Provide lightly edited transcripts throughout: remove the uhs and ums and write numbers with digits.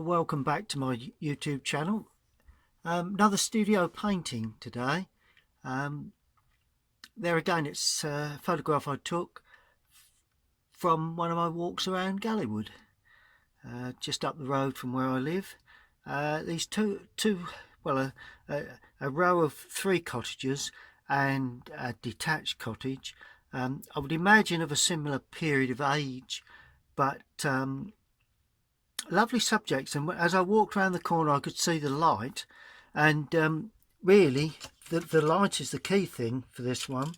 welcome back to my YouTube channel. Another studio painting today. There again, it's a photograph I took from one of my walks around Galleywood, just up the road from where I live. These a row of 3 cottages and a detached cottage. I would imagine of a similar period of age, but lovely subjects. And as I walked around the corner, I could see the light, and really the light is the key thing for this one,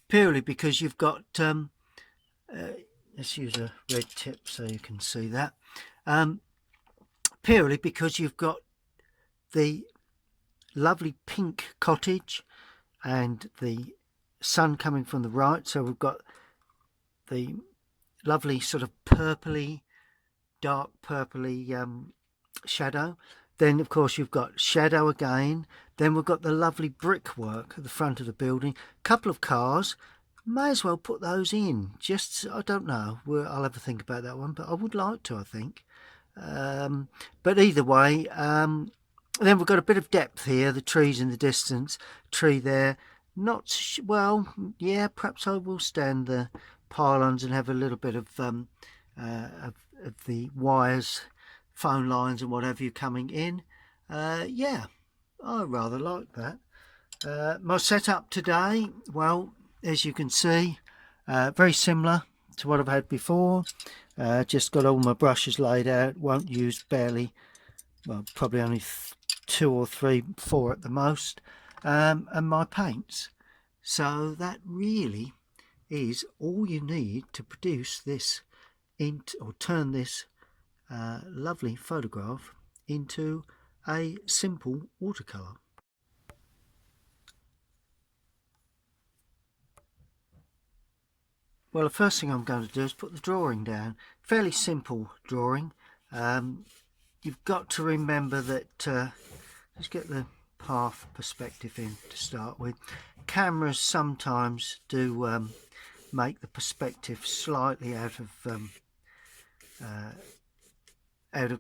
purely because you've got let's use a red tip so you can see that, purely because you've got the lovely pink cottage and the sun coming from the right, so we've got the lovely sort of dark purpley shadow. Then of course you've got shadow again. Then we've got the lovely brickwork at the front of the building. Couple of cars, may as well put those in. Just, I don't know, I'll have a think about that one, but I would like to, I think. But either way, then we've got a bit of depth here. The trees in the distance, tree there. Not well, yeah, perhaps I will stand the pylons and have a little bit of the wires, phone lines and what have you coming in. Yeah, I rather like that. My setup today, well, as you can see, very similar to what I've had before. Just got all my brushes laid out, won't use barely, well, probably only 2 or 3, 4 at the most, and my paints. So that really is all you need to produce this or turn this lovely photograph into a simple watercolour. Well, the first thing I'm going to do is put the drawing down. Fairly simple drawing. You've got to remember that, let's get the path perspective in to start with. Cameras sometimes do make the perspective slightly out of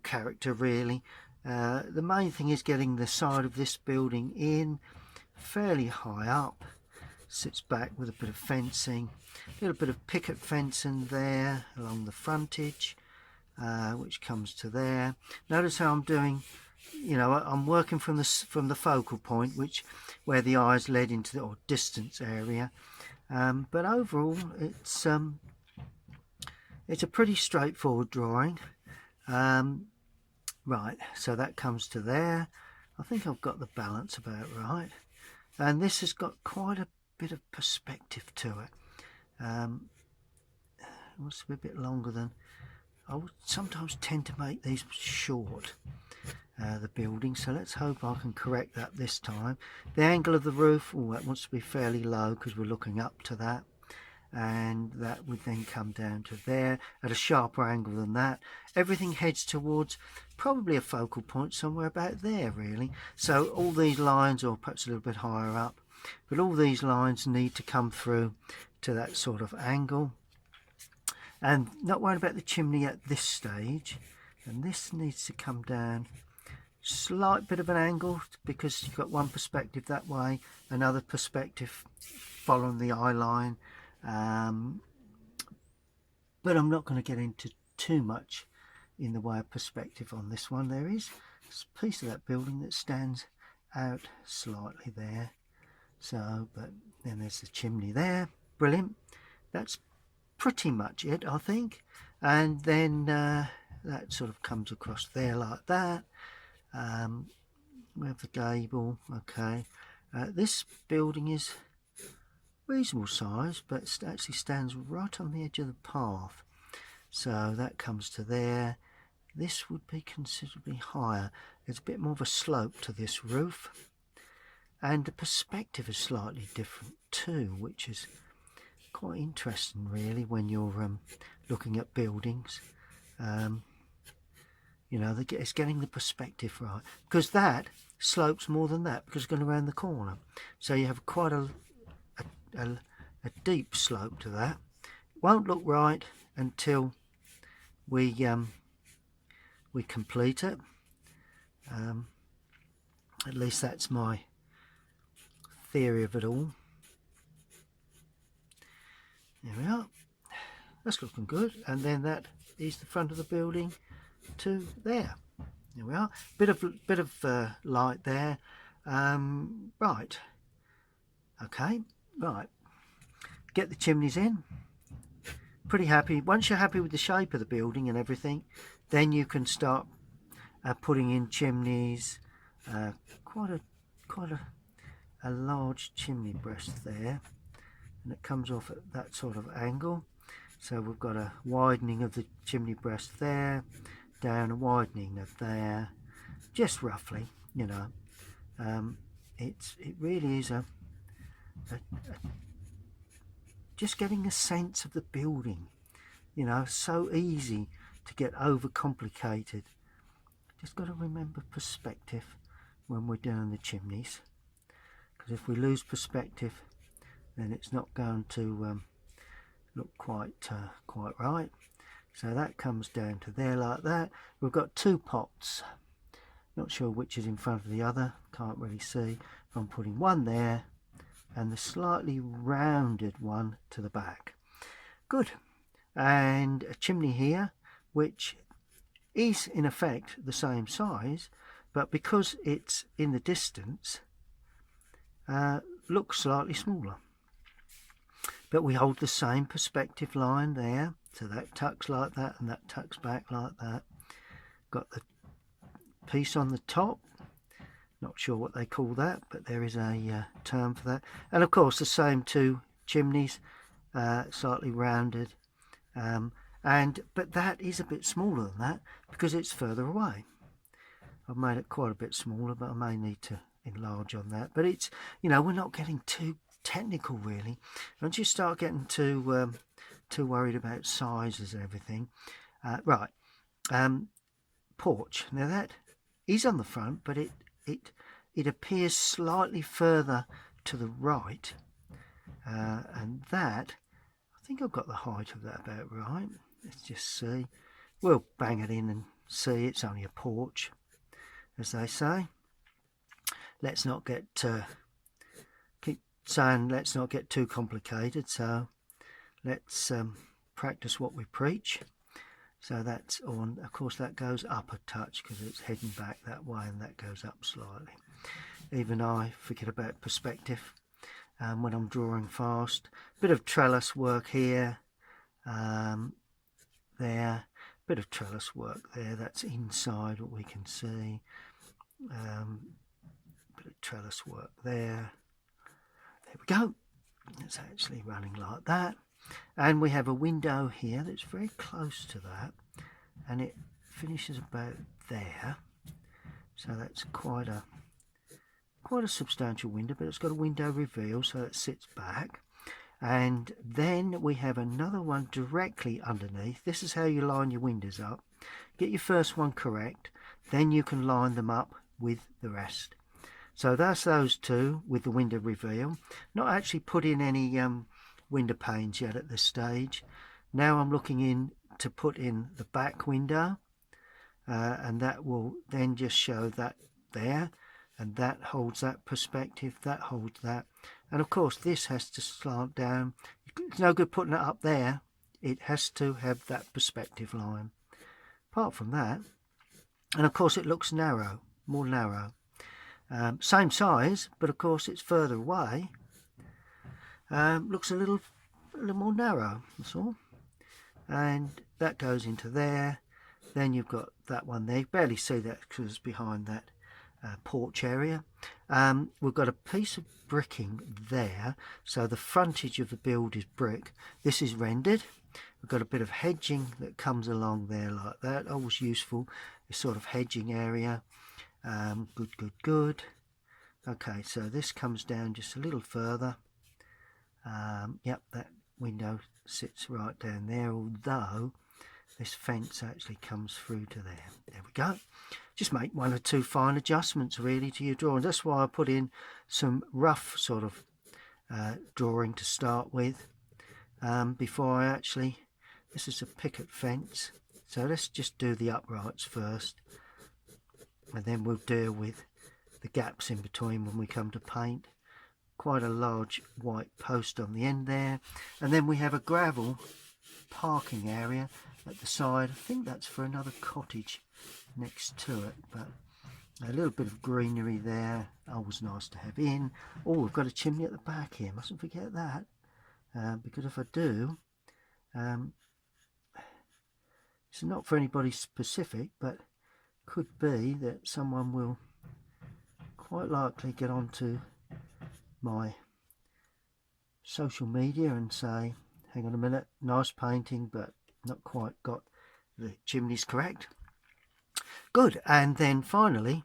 character, really. The main thing is getting the side of this building in fairly high up. Sits back with a bit of fencing, a little bit of picket fence in there along the frontage, which comes to there. Notice how I'm doing, you know, I'm working from the focal point, where the eyes led into the or distance area. But overall, it's a pretty straightforward drawing. Right, so that comes to there. I think I've got the balance about right, and this has got quite a bit of perspective to it. It wants to be a bit longer than I would sometimes tend to make these short, the building, so let's hope I can correct that this time. The angle of the roof, oh, that wants to be fairly low because we're looking up to that, and that would then come down to there at a sharper angle than that. Everything heads towards probably a focal point somewhere about there, really. So all these lines, or perhaps a little bit higher up, but all these lines need to come through to that sort of angle. And not worrying about the chimney at this stage, and this needs to come down slight bit of an angle because you've got one perspective that way, another perspective following the eye line. But I'm not going to get into too much in the way of perspective on this one. There is a piece of that building that stands out slightly there, so, but then there's the chimney there. Brilliant. That's pretty much it, I think. And then that sort of comes across there like that. We have the gable. Okay, this building is reasonable size, but it actually stands right on the edge of the path, so that comes to there. This would be considerably higher. There's a bit more of a slope to this roof, and the perspective is slightly different too, which is quite interesting really when you're looking at buildings. You know, it's getting the perspective right, because that slopes more than that because it's going around the corner, so you have quite a deep slope to that. Won't look right until we we complete it. At least that's my theory of it all. There we are. That's looking good. And then that is the front of the building to there. There we are. Bit of light there. Right. Okay. Right. Get the chimneys in. Pretty happy. Once you're happy with the shape of the building and everything, then you can start putting in chimneys. Quite a large chimney breast there, and it comes off at that sort of angle. So we've got a widening of the chimney breast there, down a widening of there, just roughly, you know. It really is a just getting a sense of the building, you know. So easy to get overcomplicated. Just got to remember perspective when we're doing the chimneys, because if we lose perspective, then it's not going to look quite right. So that comes down to there like that. We've got two pots, not sure which is in front of the other, can't really see. I'm putting one there and the slightly rounded one to the back. Good. And a chimney here, which is in effect the same size, but because it's in the distance, looks slightly smaller. But we hold the same perspective line there, so that tucks like that and that tucks back like that. Got the piece on the top, not sure what they call that, but there is a term for that. And of course the same two chimneys, slightly rounded, but that is a bit smaller than that because it's further away. I've made it quite a bit smaller, but I may need to enlarge on that. But it's, you know, we're not getting too technical really. Once you start getting too worried about sizes and everything. Right, porch. Now that is on the front, but it appears slightly further to the right, and that, I think I've got the height of that about right. Let's just see. We'll bang it in and see. It's only a porch, as they say. Let's not get keep saying let's not get too complicated, so let's practice what we preach. So that's on, of course that goes up a touch because it's heading back that way, and that goes up slightly. Even I forget about perspective when I'm drawing fast. Bit of trellis work here, there, bit of trellis work there, that's inside what we can see. Bit of trellis work there. There we go. It's actually running like that. And we have a window here that's very close to that, and it finishes about there. So that's quite a substantial window, but it's got a window reveal, so it sits back. And then we have another one directly underneath. This is how you line your windows up. Get your first one correct, then you can line them up with the rest. So that's those two with the window reveal. Not actually put in any window panes yet at this stage. Now I'm looking in to put in the back window, and that will then just show that there, and that holds that perspective, that holds that, and of course this has to slant down. It's no good putting it up there, it has to have that perspective line. Apart from that, and of course it looks narrow, more narrow, same size, but of course it's further away. Looks a little more narrow, that's all. And that goes into there. Then you've got that one there. You barely see that because it's behind that porch area. We've got a piece of bricking there, so the frontage of the build is brick. This is rendered. We've got a bit of hedging that comes along there like that. Always useful, this sort of hedging area. Good. Okay, so this comes down just a little further. Yep, that window sits right down there, although this fence actually comes through to there. There we go. Just make one or two fine adjustments really to your drawing. That's why I put in some rough sort of drawing to start with before I actually, this is a picket fence, So let's just do the uprights first, and then we'll deal with the gaps in between when we come to paint. Quite a large white post on the end there, and then we have a gravel parking area at the side. I think that's for another cottage next to it, but a little bit of greenery there, always nice to have in. Oh, we've got a chimney at the back here, mustn't forget that, because if I do, it's not for anybody specific, but could be that someone will quite likely get onto my social media and say, hang on a minute, nice painting but not quite got the chimneys correct. Good. And then finally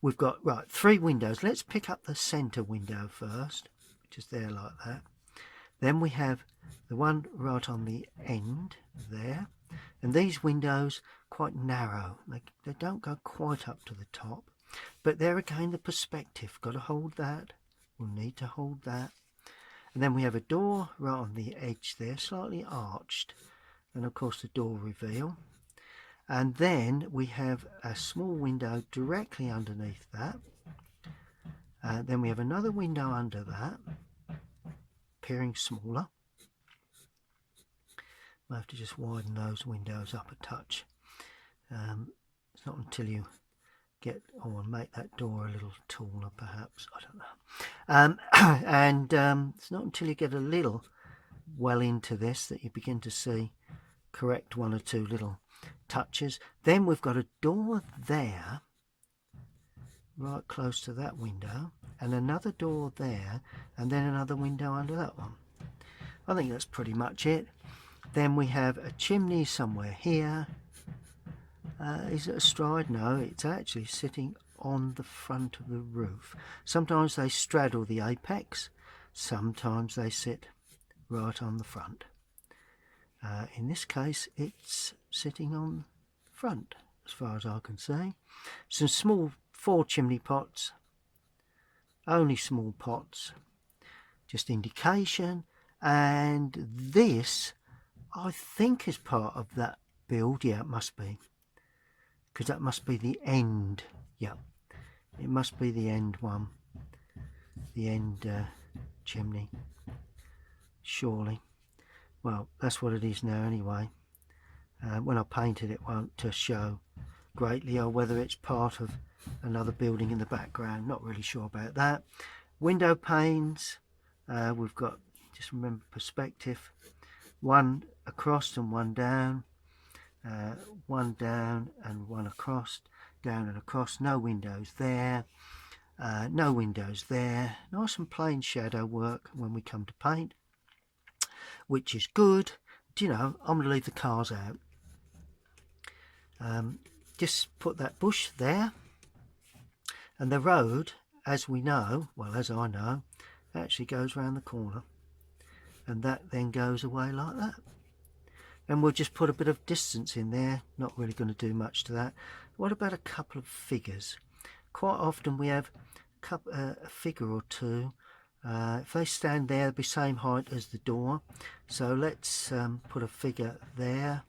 we've got, right, 3 windows. Let's pick up the centre window first, which is there like that. Then we have the one right on the end there, and these windows quite narrow, they don't go quite up to the top, but there again the perspective, got to hold that, we'll need to hold that. And then we have a door right on the edge there, slightly arched, and of course the door reveal. And then we have a small window directly underneath that. Then we have another window under that, appearing smaller. I have to just widen those windows up a touch. It's not until you get on and make that door a little taller, perhaps, I don't know. It's not until you get a little well into this that you begin to see correct 1 or 2 little touches. Then we've got a door there right close to that window, and another door there, and then another window under that one. I think that's pretty much it. Then we have a chimney somewhere here. Is it astride? No, it's actually sitting on the front of the roof. Sometimes they straddle the apex, sometimes they sit right on the front. In this case it's sitting on the front as far as I can see. Some small 4 chimney pots, only small pots, just indication. And this I think is part of that build. Yeah, it must be, because that must be the end. Yeah, it must be the end one, the end chimney, surely. Well, that's what it is now anyway. When I paint it, it won't show greatly, or whether it's part of another building in the background, not really sure about that. Window panes, we've got, just remember perspective, 1 across and 1 down, 1 down and 1 across, down and across. No windows there, no windows there. Nice and plain shadow work when we come to paint, which is good. Do you know, I'm going to leave the cars out. Just put that bush there, and the road, as we know, well, as I know, actually goes round the corner, and that then goes away like that. And we'll just put a bit of distance in there, not really going to do much to that. What about a couple of figures? Quite often we have a figure or 2. If they stand there, they'll be same height as the door. So let's put a figure there,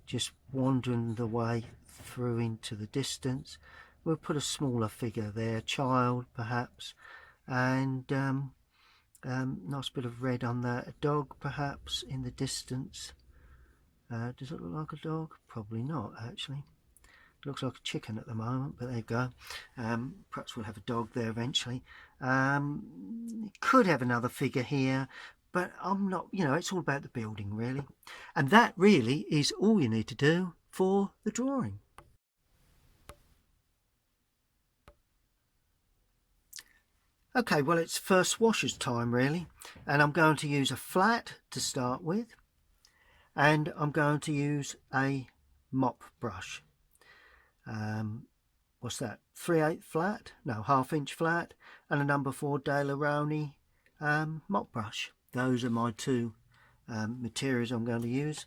just wandering the way through into the distance. We'll put a smaller figure there, child perhaps, and nice bit of red on that. A dog perhaps in the distance. Does it look like a dog? Probably not, actually. It looks like a chicken at the moment, but there you go. Perhaps we'll have a dog there eventually. Could have another figure here, but I'm not, you know, it's all about the building really. And that really is all you need to do for the drawing. Okay, well, it's first washers time really, and I'm going to use a flat to start with, and I'm going to use a mop brush. What's that, 3/8 flat, no, 1/2 inch flat, and a number 4 Daleroni mop brush. Those are my 2 materials I'm going to use.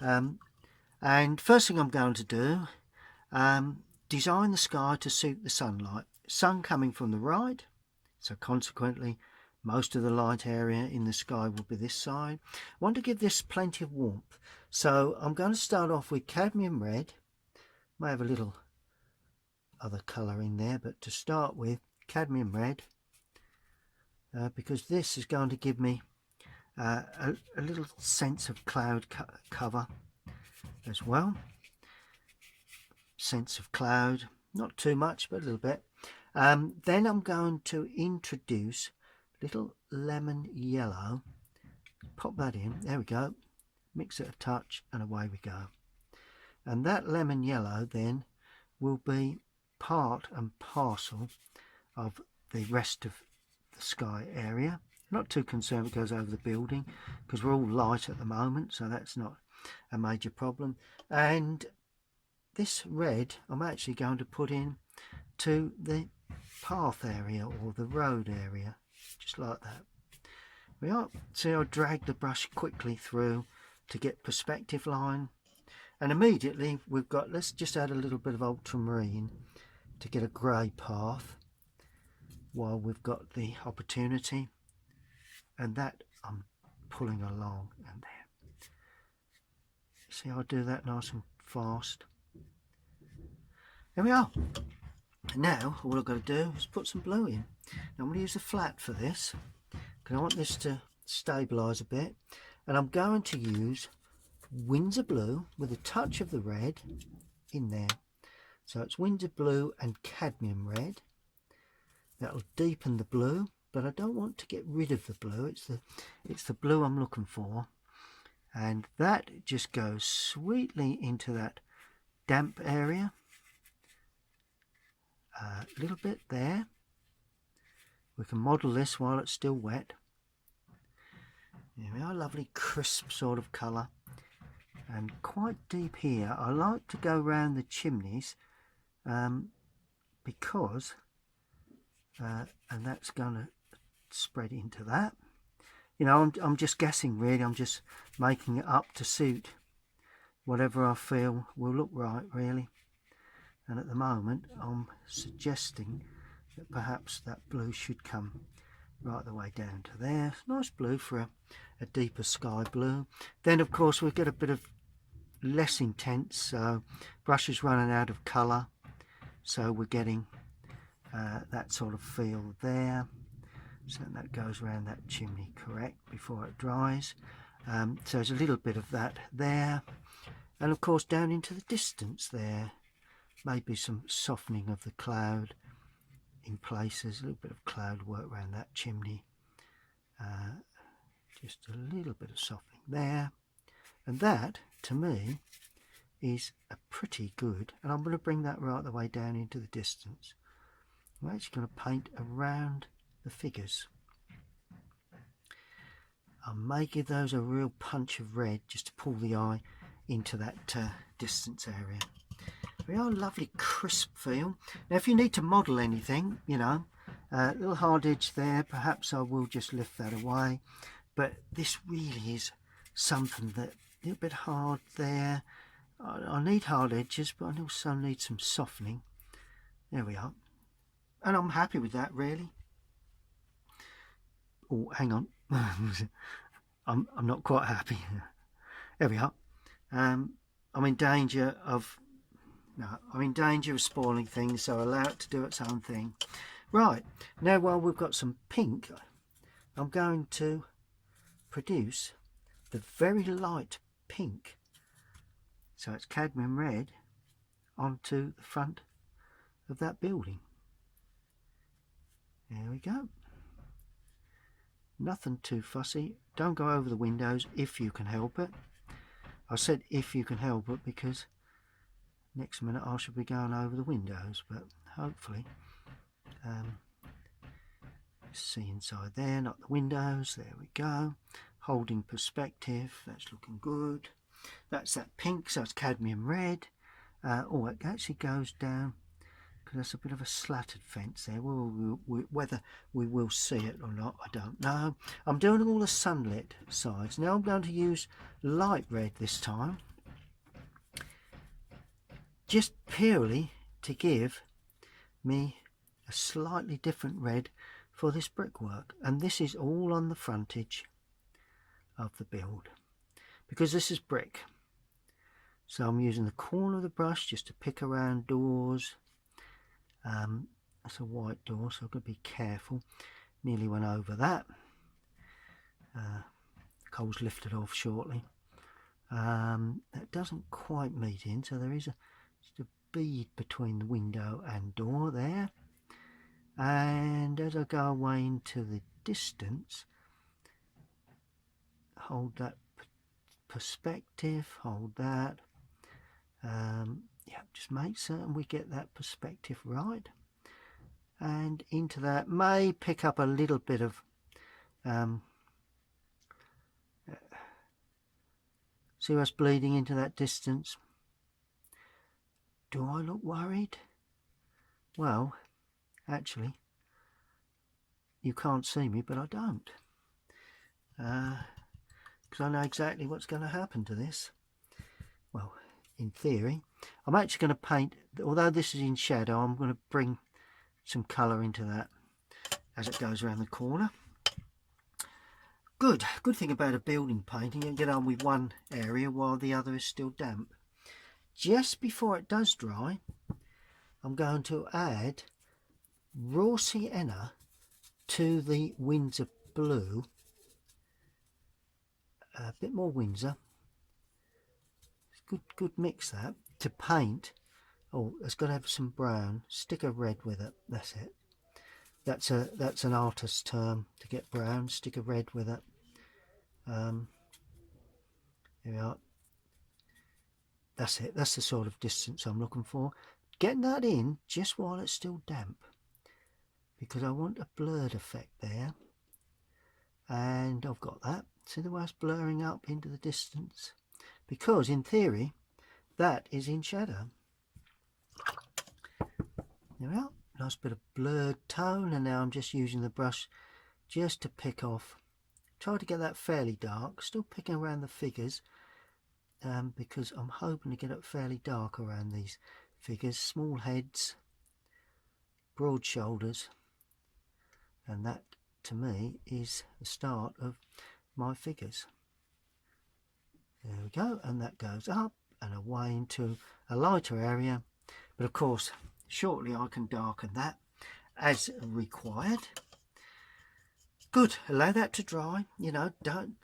And first thing I'm going to do, design the sky to suit the sunlight. Sun coming from the right, so consequently Most of the light area in the sky will be this side. I want to give this plenty of warmth, so I'm going to start off with cadmium red. May have a little other colour in there, but to start with, cadmium red, because this is going to give me a little sense of cloud cover as well. Sense of cloud, not too much, but a little bit. Then I'm going to introduce little lemon yellow. Pop that in. There we go. Mix it a touch, and away we go. And that lemon yellow then will be part and parcel of the rest of the sky area. Not too concerned if it goes over the building, because we're all light at the moment, so that's not a major problem. And this red I'm actually going to put in to the path area or the road area, just like that. We are. See, I drag the brush quickly through to get perspective line, and immediately we've got, let's just add a little bit of ultramarine to get a grey path while we've got the opportunity, and that I'm pulling along. And there, see, I do that nice and fast. There we are. Now all I've got to do is put some blue in. Now I'm going to use a flat for this because I want this to stabilise a bit, and I'm going to use Windsor blue with a touch of the red in there. So it's Windsor blue and cadmium red. That'll deepen the blue, but I don't want to get rid of the blue. It's the blue I'm looking for, and that just goes sweetly into that damp area. A little bit there. We can model this while it's still wet. There we are, lovely crisp sort of colour, and quite deep here. I like to go round the chimneys because and that's going to spread into that. You know, I'm just guessing really. I'm just making it up to suit whatever I feel will look right really. And at the moment I'm suggesting that perhaps that blue should come right the way down to there. Nice blue for a deeper sky blue. Then of course we get a bit of less intense, so brush is running out of colour, so we're getting that sort of feel there. So that goes around that chimney correct before it dries. So there's a little bit of that there, and of course down into the distance there, maybe some softening of the cloud in places, a little bit of cloud work around that chimney, just a little bit of softening there, and that to me is a pretty good. And I'm going to bring that right the way down into the distance. I'm actually going to paint around the figures. I may give those a real punch of red just to pull the eye into that distance area. We are a lovely crisp feel. Now if you need to model anything, you know, a little hard edge there, perhaps I will just lift that away, but this really is something that a little bit hard there. I need hard edges, but I also need some softening. There we are, and I'm happy with that really. Oh, hang on. I'm not quite happy. There we are. I'm in danger of spoiling things, so allow it to do its own thing. Right, now while we've got some pink, I'm going to produce the very light pink. So it's cadmium red onto the front of that building. There we go. Nothing too fussy. Don't go over the windows if you can help it. I said if you can help it because next minute I should be going over the windows, but hopefully see inside there, not the windows. There we go. Holding perspective, that's looking good. That's that pink, so it's cadmium red. Oh, it actually goes down because that's a bit of a slatted fence there. Whether we will see it or not, I don't know. I'm doing all the sunlit sides. Now I'm going to use light red this time, just purely to give me a slightly different red for this brickwork, and this is all on the frontage of the build because this is brick. So I'm using the corner of the brush just to pick around doors. That's a white door, so I've got to be careful. Nearly went over that. Coal's lifted off shortly. That doesn't quite meet in, so there is just a bead between the window and door there. And as I go away into the distance, hold that perspective, hold that. Yeah, just make certain we get that perspective right. And into that, may pick up a little bit of see what's bleeding into that distance. Do I look worried? Well, actually, you can't see me, but I don't, because I know exactly what's going to happen to this. Well, in theory, I'm actually going to paint, although this is in shadow, I'm going to bring some colour into that as it goes around the corner. Good thing about a building painting, you can get on with one area while the other is still damp. Just before it does dry, I'm going to add raw sienna to the Windsor blue, a bit more Windsor. Good mix that to paint. Oh, it's got to have some brown. Stick a red with it. That's it. That's an artist's term to get brown. Stick a red with it. Here we are. That's it. That's the sort of distance I'm looking for. Getting that in just while it's still damp, because I want a blurred effect there. And I've got that. See the way it's blurring up into the distance? Because in theory, that is in shadow. There we are. Nice bit of blurred tone, and now I'm just using the brush just to pick off. Try to get that fairly dark, still picking around the figures, because I'm hoping to get it fairly dark around these figures. Small heads, broad shoulders, and that to me is the start of my figures. There we go, and that goes up and away into a lighter area, but of course shortly I can darken that as required. Good, allow that to dry. You know, don't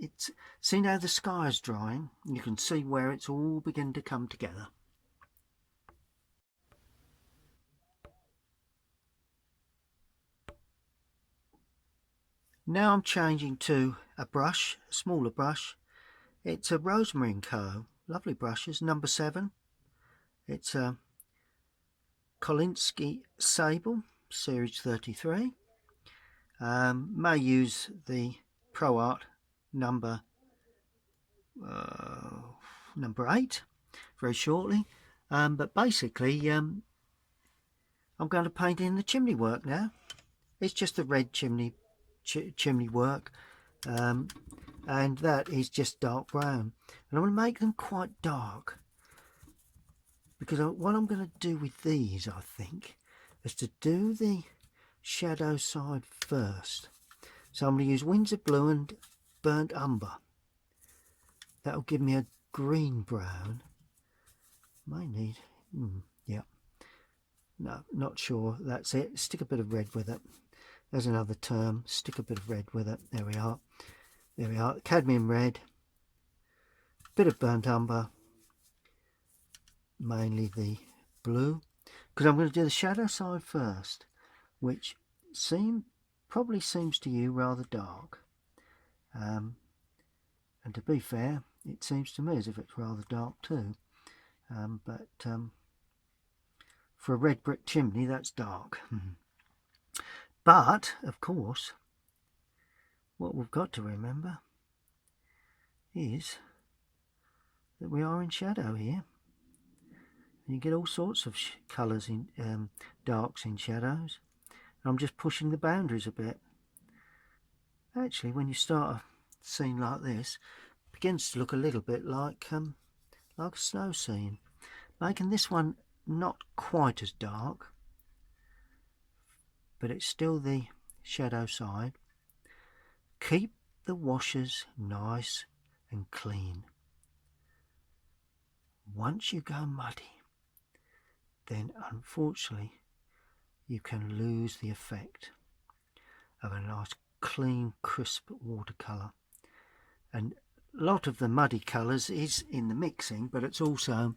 it's see now the sky is drying, you can see where it's all beginning to come together. Now I'm changing to a brush, a smaller brush. It's a Rosemary & Co. Lovely brushes, number 7. It's a Colinsteedart series 33. May use the Pro Art number 8 very shortly. But basically, I'm going to paint in the chimney work now. It's just the red chimney work, and that is just dark brown. And I'm going to make them quite dark, because what I'm going to do with these, I think, is to do the shadow side first. So I'm going to use Windsor blue and burnt umber. That'll give me a green brown. Might need, yeah, no, not sure. That's it. Stick a bit of red with it. There's another term. Stick a bit of red with it. There we are. There we are. Cadmium red. Bit of burnt umber. Mainly the blue, because I'm going to do the shadow side first, which probably seems to you rather dark. And to be fair, it seems to me as if it's rather dark too. But for a red brick chimney, that's dark. But, of course, what we've got to remember is that we are in shadow here. And you get all sorts of colours in darks in shadows. I'm just pushing the boundaries a bit. Actually, when you start a scene like this, it begins to look a little bit like a snow scene. Making this one not quite as dark, but it's still the shadow side. Keep the washers nice and clean. Once you go muddy, then unfortunately you can lose the effect of a nice clean crisp watercolour. And a lot of the muddy colours is in the mixing, but it's also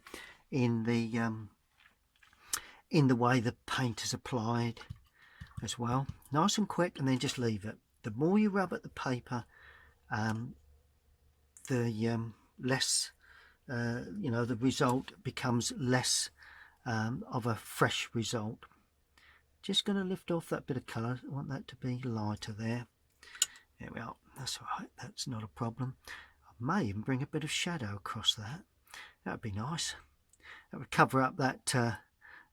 in the way the paint is applied as well. Nice and quick, and then just leave it. The more you rub at the paper, the less the result becomes less of a fresh result. Just going to lift off that bit of colour. I want that to be lighter there. There we are. That's all right. That's not a problem. I may even bring a bit of shadow across that. That would be nice. That would cover up that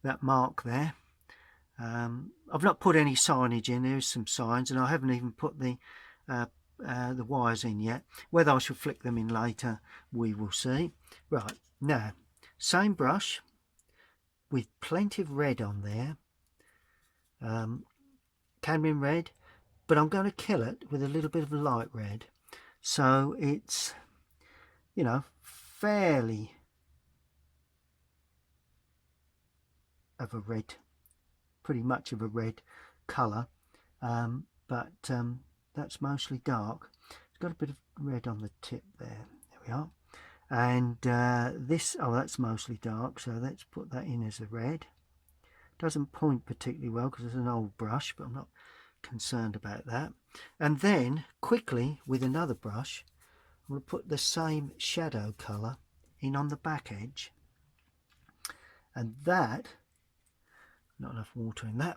that mark there. I've not put any signage in. There's some signs, and I haven't even put the wires in yet. Whether I shall flick them in later, we will see. Right, now, same brush with plenty of red on there. Cadmium red, but I'm going to kill it with a little bit of light red, so it's, you know, fairly of a red, pretty much of a red colour, but that's mostly dark. It's got a bit of red on the tip there. There we are. And this, oh, that's mostly dark, so let's put that in as a red. Doesn't point particularly well because it's an old brush, but I'm not concerned about that. And then quickly with another brush, I'm going to put the same shadow colour in on the back edge, and that, not enough water in that.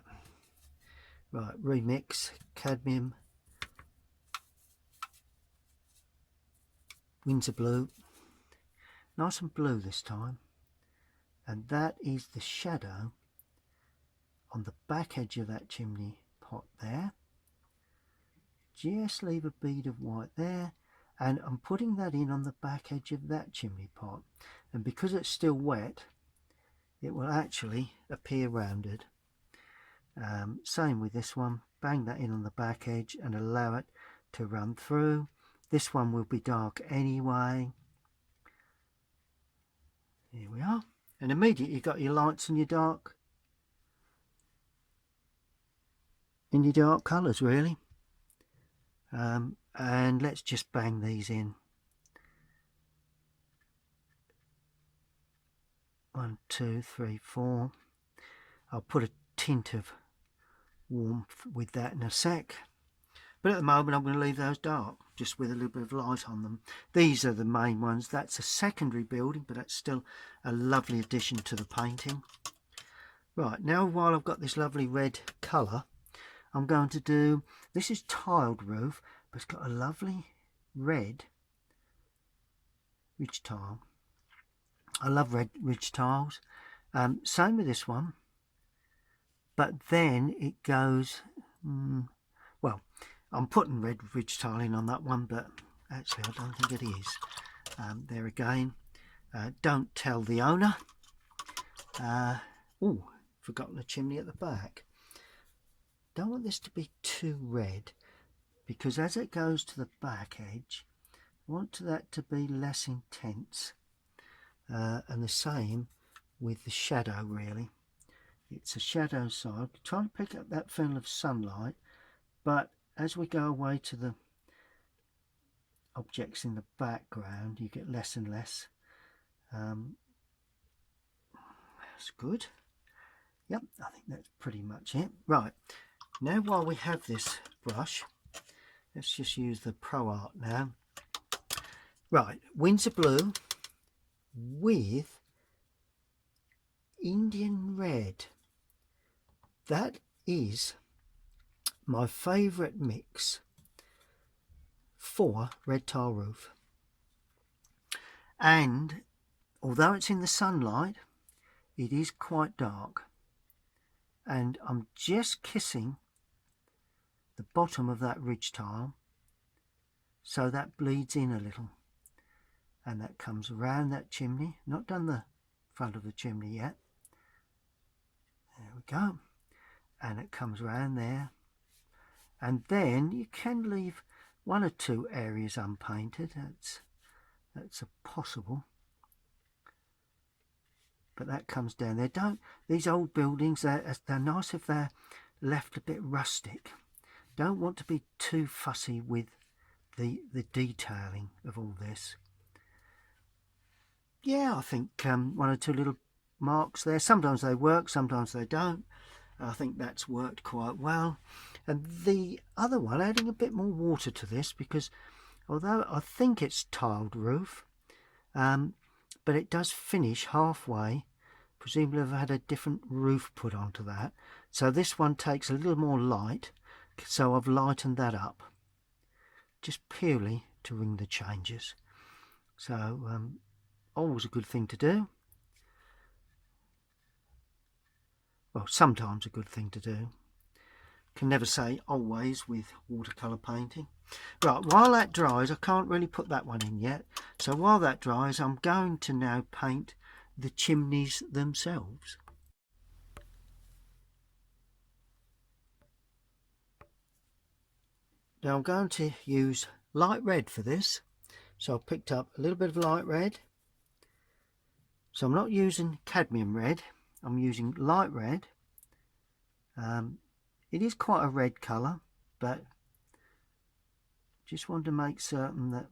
Right, remix cadmium, Windsor blue, nice and blue this time, and that is the shadow on the back edge of that chimney pot there. Just leave a bead of white there, and I'm putting that in on the back edge of that chimney pot, and because it's still wet it will actually appear rounded. Same with this one, bang that in on the back edge and allow it to run through. This one will be dark anyway. Here we are, and immediately you've got your lights and your dark colours really. And let's just bang these in. 1, 2, 3, 4. I'll put a tint of warmth with that in a sec, but at the moment I'm going to leave those dark, just with a little bit of light on them. These are the main ones. That's a secondary building, but that's still a lovely addition to the painting. Right, now while I've got this lovely red colour, I'm going to do, this is tiled roof, but it's got a lovely red ridge tile. I love red ridge tiles. Same with this one, but then it goes, well, I'm putting red ridge tile in on that one, but actually I don't think it is. There again, don't tell the owner. Oh, forgotten the chimney at the back. Don't want this to be too red, because as it goes to the back edge, I want that to be less intense. And the same with the shadow really. It's a shadow side. Try to pick up that film of sunlight, but as we go away to the objects in the background, you get less and less. That's good. Yep, I think that's pretty much it. Right, now while we have this brush, let's just use the Pro Art now. Right, Windsor blue with Indian red. That is my favourite mix for red tile roof. And although it's in the sunlight, it is quite dark. And I'm just kissing the bottom of that ridge tile so that bleeds in a little, and that comes around that chimney. Not done the front of the chimney yet. There we go. and it comes around there, and then you can leave one or two areas unpainted. That's possible, but that comes down there. These old buildings, they're nice if they're left a bit rustic. Don't want to be too fussy with the detailing of all this. Yeah, I think one or two little marks there. Sometimes they work, sometimes they don't. I think that's worked quite well. And the other one, adding a bit more water to this, because although I think it's tiled roof, but it does finish halfway. Presumably I've had a different roof put onto that. So this one takes a little more light, so I've lightened that up, just purely to ring the changes. So always a good thing to do. Well, sometimes a good thing to do. Can never say always with watercolour painting. Right, while that dries, I can't really put that one in yet. So while that dries, I'm going to now paint the chimneys themselves. Now I'm going to use light red for this. So I've picked up a little bit of light red. So I'm not using cadmium red, I'm using light red. It is quite a red colour, but just wanted to make certain that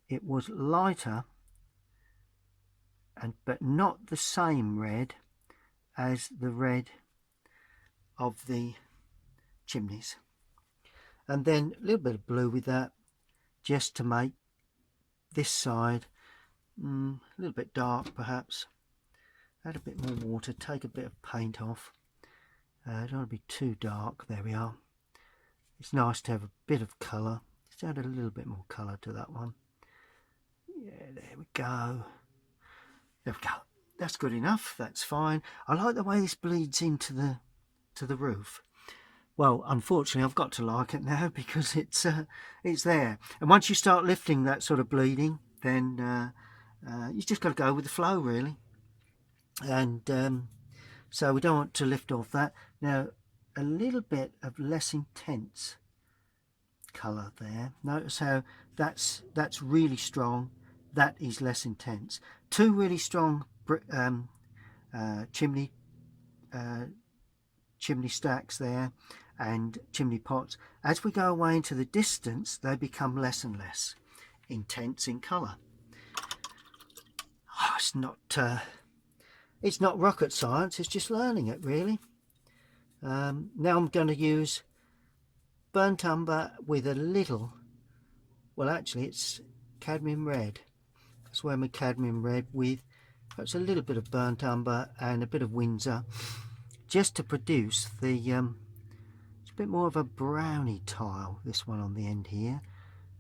it was lighter, but not the same red as the red of the chimneys. And then a little bit of blue with that, just to make this side a little bit dark perhaps. Add a bit more water, take a bit of paint off. Don't want to be too dark. There we are. It's nice to have a bit of colour. Just add a little bit more colour to that one. Yeah, there we go. There we go. That's good enough. That's fine. I like the way this bleeds into the roof. Well, unfortunately, I've got to like it now because it's there. And once you start lifting that sort of bleeding, then you just got to go with the flow, really. And so we don't want to lift off that. Now, a little bit of less intense colour there. Notice how that's really strong. That is less intense. Two really strong chimney stacks there, and chimney pots. As we go away into the distance, they become less and less intense in colour. Oh, it's not rocket science, it's just learning it, really. Now I'm going to use burnt umber with a little, well actually it's cadmium red. That's where my cadmium red with perhaps a little bit of burnt umber and a bit of Windsor, just to produce the it's a bit more of a browny tile, this one on the end here.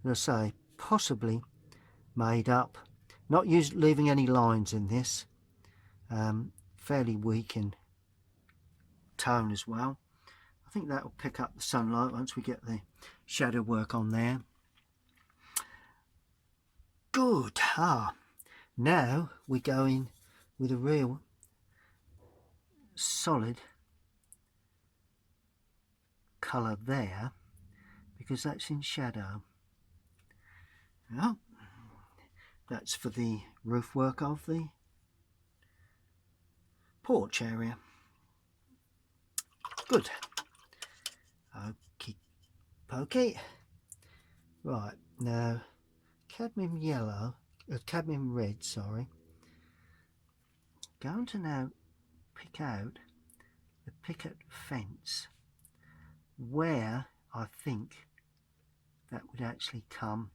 As I say, possibly made up, not leaving any lines in this. Fairly weak in tone as well. I think that will pick up the sunlight once we get the shadow work on there. Good. Now we go in with a real solid colour there, because that's in shadow. Well, that's for the roof work of the porch area. Good. Okie pokey. Right, now cadmium red, sorry. Going to now pick out the picket fence where I think that would actually come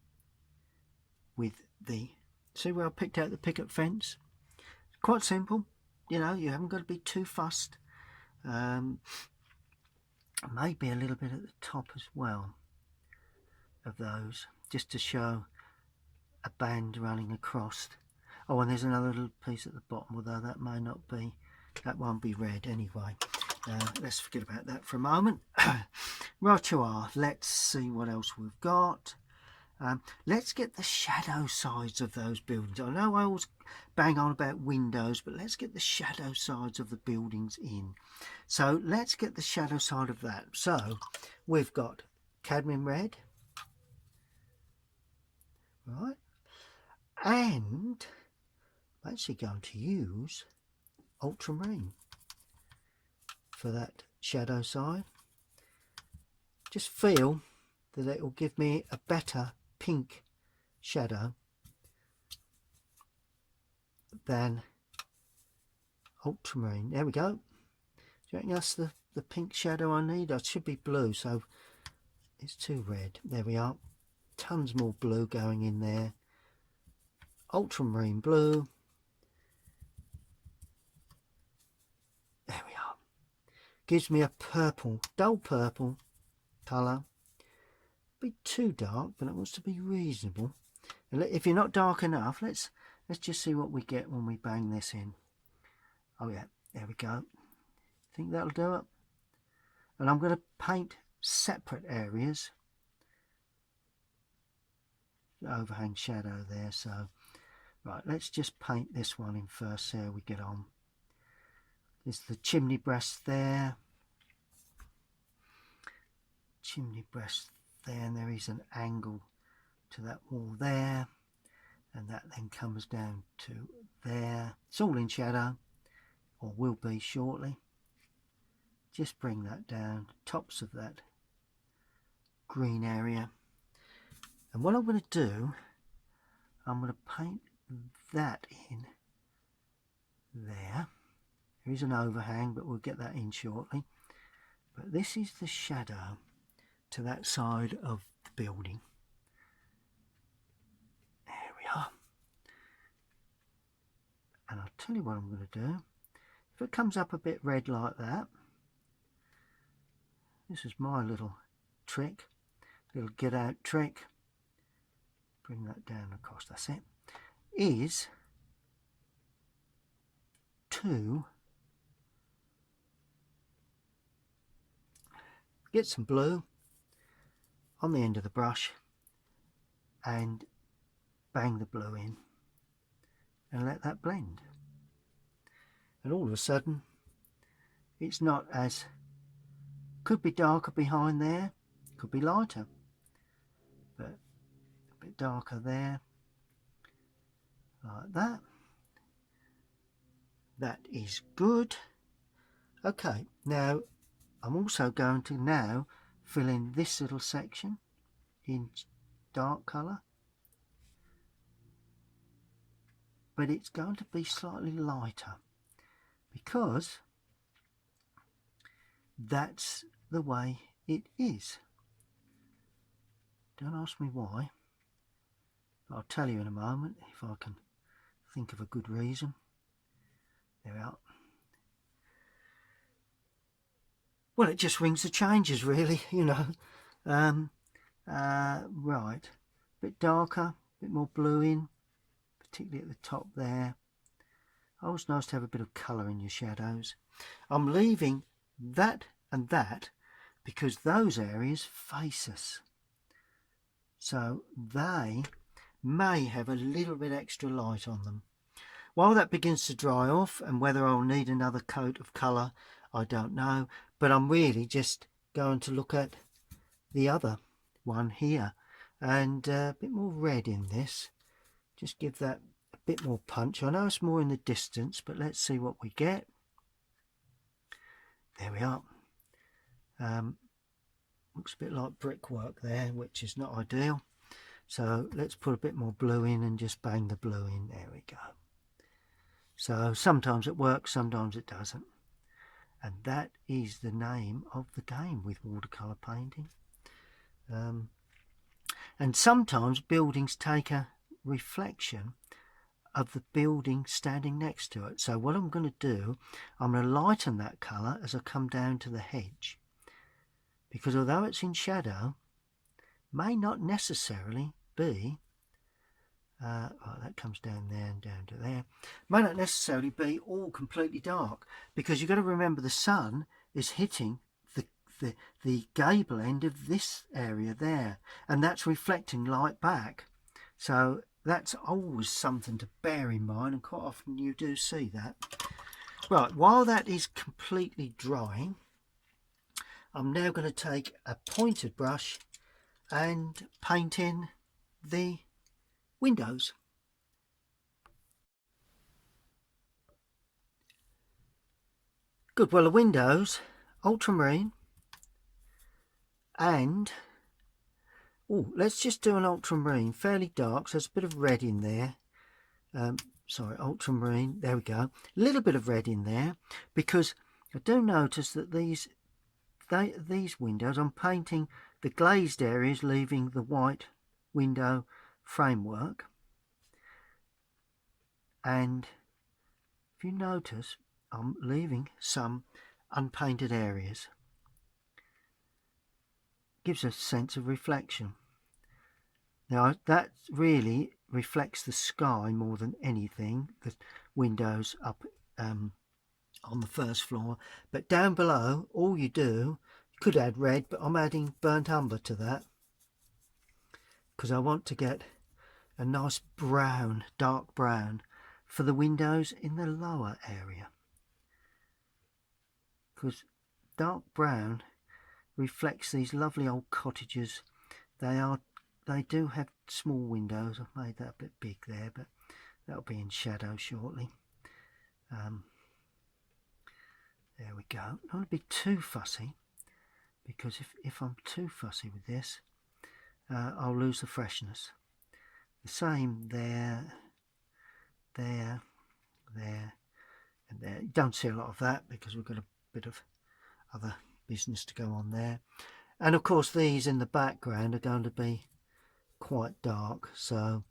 with the, see where I picked out the picket fence? Quite simple, you know, you haven't got to be too fussed. Maybe a little bit at the top as well of those, just to show a band running across. Oh, and there's another little piece at the bottom, although that may not be, that won't be red anyway. Let's forget about that for a moment. Right you are, let's see what else we've got. Let's get the shadow sides of those buildings. I know I always bang on about windows, but let's get the shadow sides of the buildings in. So let's get the shadow side of that. So we've got cadmium red, right, and I'm actually going to use ultramarine for that shadow side. Just feel that it will give me a better pink shadow than ultramarine. There we go. Do you reckon that's the pink shadow I need? It should be blue, so it's too red. There we are. Tons more blue going in there. Ultramarine blue. There we are. Gives me a purple, dull purple colour. Be too dark, but it wants to be reasonable. And if you're not dark enough, let's just see what we get when we bang this in. Oh yeah, there we go. Think that'll do it. And I'm going to paint separate areas. Overhang shadow there, so right, let's just paint this one in first, see how we get on. There's the chimney breast there, chimney breast there, and there is an angle to that wall there, and that then comes down to there. It's all in shadow, or will be shortly. Just bring that down, tops of that green area. And what I'm going to do, I'm going to paint that in there. There is an overhang, but we'll get that in shortly. But this is the shadow to that side of the building. There we are. And I'll tell you what I'm going to do. If it comes up a bit red like that, this is my little trick, little get out trick. Bring that down across, that's it. Is to get some blue on the end of the brush and bang the blue in and let that blend. And all of a sudden, it's not as, could be darker behind there, could be lighter, but a bit darker there, like that. That is good. Okay, now I'm also going to now fill in this little section in dark colour, but it's going to be slightly lighter because that's the way it is. Don't ask me why, but I'll tell you in a moment if I can think of a good reason. There we are. Well, it just rings the changes, really, you know. Right, a bit darker, a bit more blue in, particularly at the top there. Always nice to have a bit of colour in your shadows. I'm leaving that and that because those areas face us, so they may have a little bit extra light on them. While that begins to dry off, and whether I'll need another coat of colour, I don't know, but I'm really just going to look at the other one here, and a bit more red in this, just give that a bit more punch. I know it's more in the distance, but let's see what we get. There we are. Looks a bit like brickwork there, which is not ideal, so let's put a bit more blue in and just bang the blue in. There we go. So sometimes it works, sometimes it doesn't. And that is the name of the game with watercolour painting. And sometimes buildings take a reflection of the building standing next to it. So what I'm going to do, I'm going to lighten that colour as I come down to the hedge. Because although it's in shadow, may not necessarily be that comes down there and down to there. May not necessarily be all completely dark, because you've got to remember the sun is hitting the gable end of this area there, and that's reflecting light back. So that's always something to bear in mind, and quite often you do see that. Right, while that is completely drying, I'm now going to take a pointed brush and paint in the windows. Good, well the windows, ultramarine, and let's just do an ultramarine, fairly dark, so there's a bit of red in there. Sorry, ultramarine, there we go. A little bit of red in there, because I do notice that these windows, I'm painting the glazed areas, leaving the white window framework. And if you notice, I'm leaving some unpainted areas. Gives a sense of reflection. Now that really reflects the sky more than anything, the windows up on the first floor, but down below all you do, you could add red, but I'm adding burnt umber to that because I want to get a nice brown, dark brown for the windows in the lower area, because dark brown reflects these lovely old cottages. They do have small windows. I've made that a bit big there, but that'll be in shadow shortly. There we go. Not want to be too fussy, because if I'm too fussy with this, I'll lose the freshness. The same there, there, there, and there. You don't see a lot of that because we've got a bit of other business to go on there. And of course these in the background are going to be quite dark, so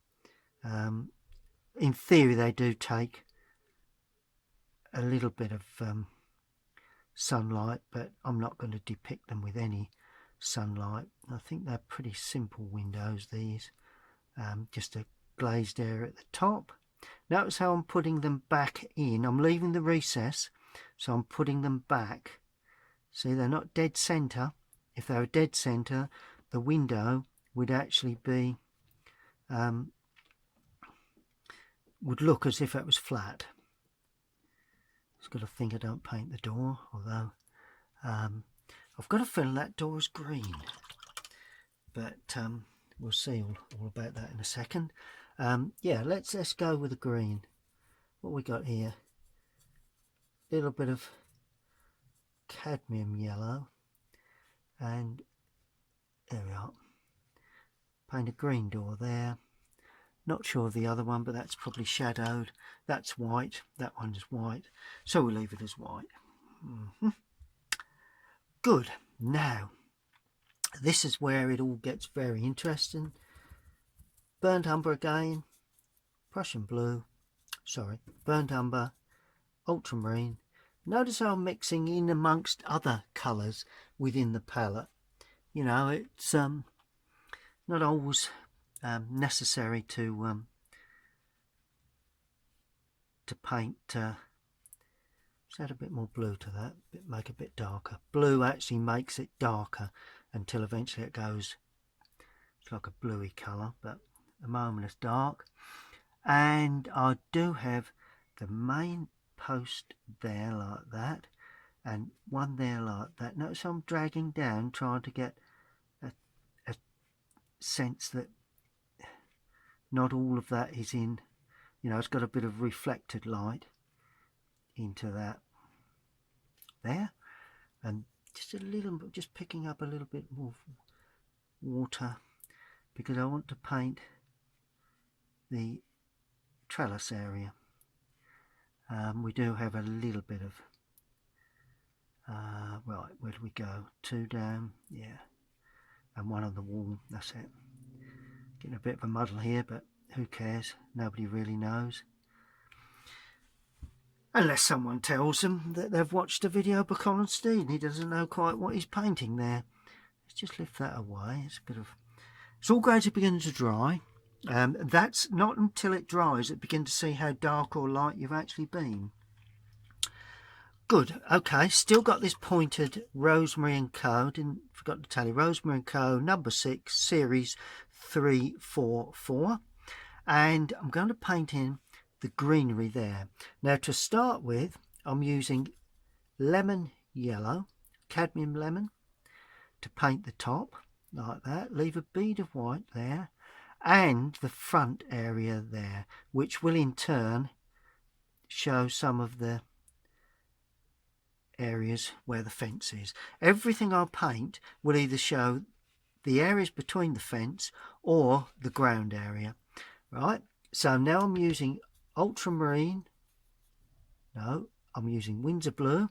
in theory they do take a little bit of sunlight, but I'm not going to depict them with any sunlight. I think they're pretty simple windows, these. Just a glazed area at the top. Notice how I'm putting them back in. I'm leaving the recess, so I'm putting them back. See, they're not dead centre. If they were dead centre, the window would actually be would look as if it was flat. Just got to think I don't paint the door, although I've got a feeling that door is green, but we'll see all about that in a second. Yeah, let's go with the green. What we got here? A little bit of cadmium yellow, and there we are. Paint a green door there. Not sure of the other one, but that's probably shadowed. That's white. That one's white. So we'll leave it as white. Good. Now, this is where it all gets very interesting. Burnt umber again. Prussian blue. Sorry. Burnt umber. Ultramarine. Notice how I'm mixing in amongst other colours within the palette. You know, it's not always necessary to paint. Just add a bit more blue to that, make it a bit darker. Blue actually makes it darker until eventually it goes, it's like a bluey colour, but at the moment it's dark. And I do have the main post there like that, and one there like that. Notice I'm dragging down, trying to get a sense that not all of that is in, you know, it's got a bit of reflected light into that there, and just a little bit, just picking up a little bit more water, because I want to paint the trellis area. We do have a little bit of right, where do we go? 2 down, yeah, and 1 on the wall. That's it. Getting a bit of a muddle here, but who cares? Nobody really knows, unless someone tells them that they've watched a video by Colinsteedart and he doesn't know quite what he's painting there. Let's just lift that away. It's a bit of, it's all going to begin to dry. That's not until it dries that you begin to see how dark or light you've actually been. Good. Okay, still got this pointed Rosemary & Co. Forgot to tell you, Rosemary & Co. number 6, series 344. And I'm going to paint in the greenery there. Now to start with, I'm using lemon yellow, cadmium lemon, to paint the top like that. Leave a bead of white there and the front area there, which will in turn show some of the areas where the fence is. Everything I paint will either show the areas between the fence or the ground area. Right, so now I'm using ultramarine, no, I'm using Windsor blue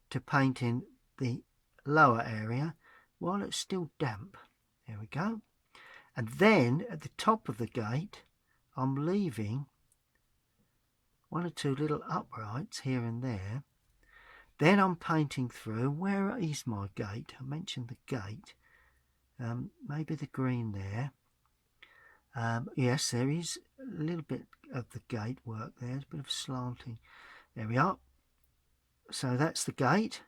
to paint in the lower area while it's still damp. There we go. And then at the top of the gate, I'm leaving one or two little uprights here and there. Then I'm painting through. Where is my gate? I mentioned the gate. Maybe the green there. Yes, there is a little bit of the gate work there. There's a bit of slanting. There we are. So that's the gate.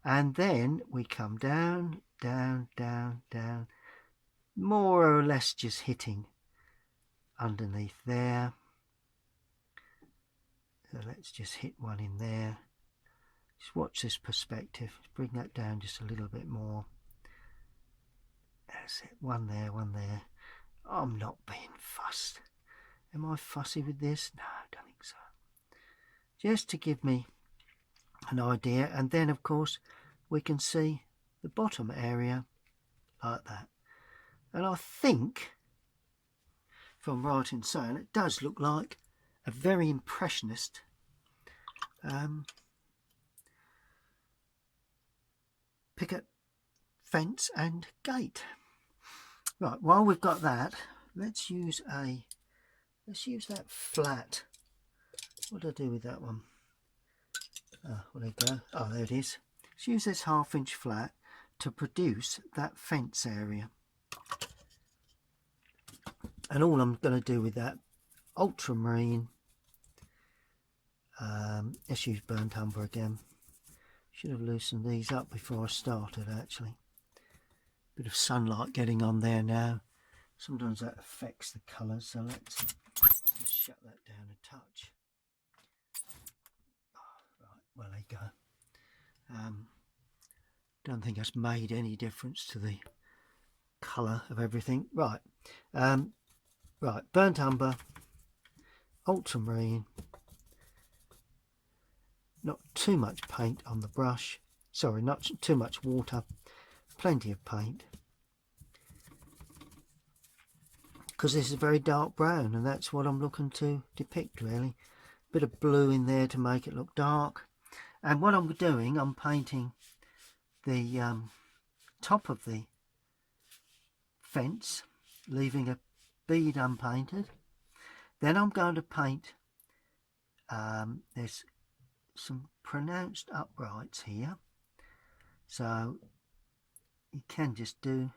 And then we come down, down, down, down. More or less just hitting underneath there. So let's just hit one in there. Just watch this perspective. Let's bring that down just a little bit more. That's it. One there, one there. I'm not being fussed. Am I fussy with this? No, I don't think so. Just to give me an idea. And then, of course, we can see the bottom area like that. And I think, if I'm right in saying, it does look like a very impressionist picket fence and gate. Right, while we've got that, let's use that flat. What do I do with that one? Oh, well, there you go. Oh, there it is. Let's use this 1/2 inch flat to produce that fence area. And all I'm going to do with that ultramarine, let's use burnt umber again. Should have loosened these up before I started actually. Bit of sunlight getting on there now. Sometimes that affects the colours, so let's just shut that down a touch. Right, well there you go. Don't think that's made any difference to the colour of everything. Right, right, burnt umber, ultramarine, not too much paint on the brush, sorry, not too much water, plenty of paint, because this is very dark brown and that's what I'm looking to depict really. Bit of blue in there to make it look dark. And what I'm doing, I'm painting the top of the fence, leaving a bead unpainted. Then I'm going to paint, there's some pronounced uprights here, so you can just do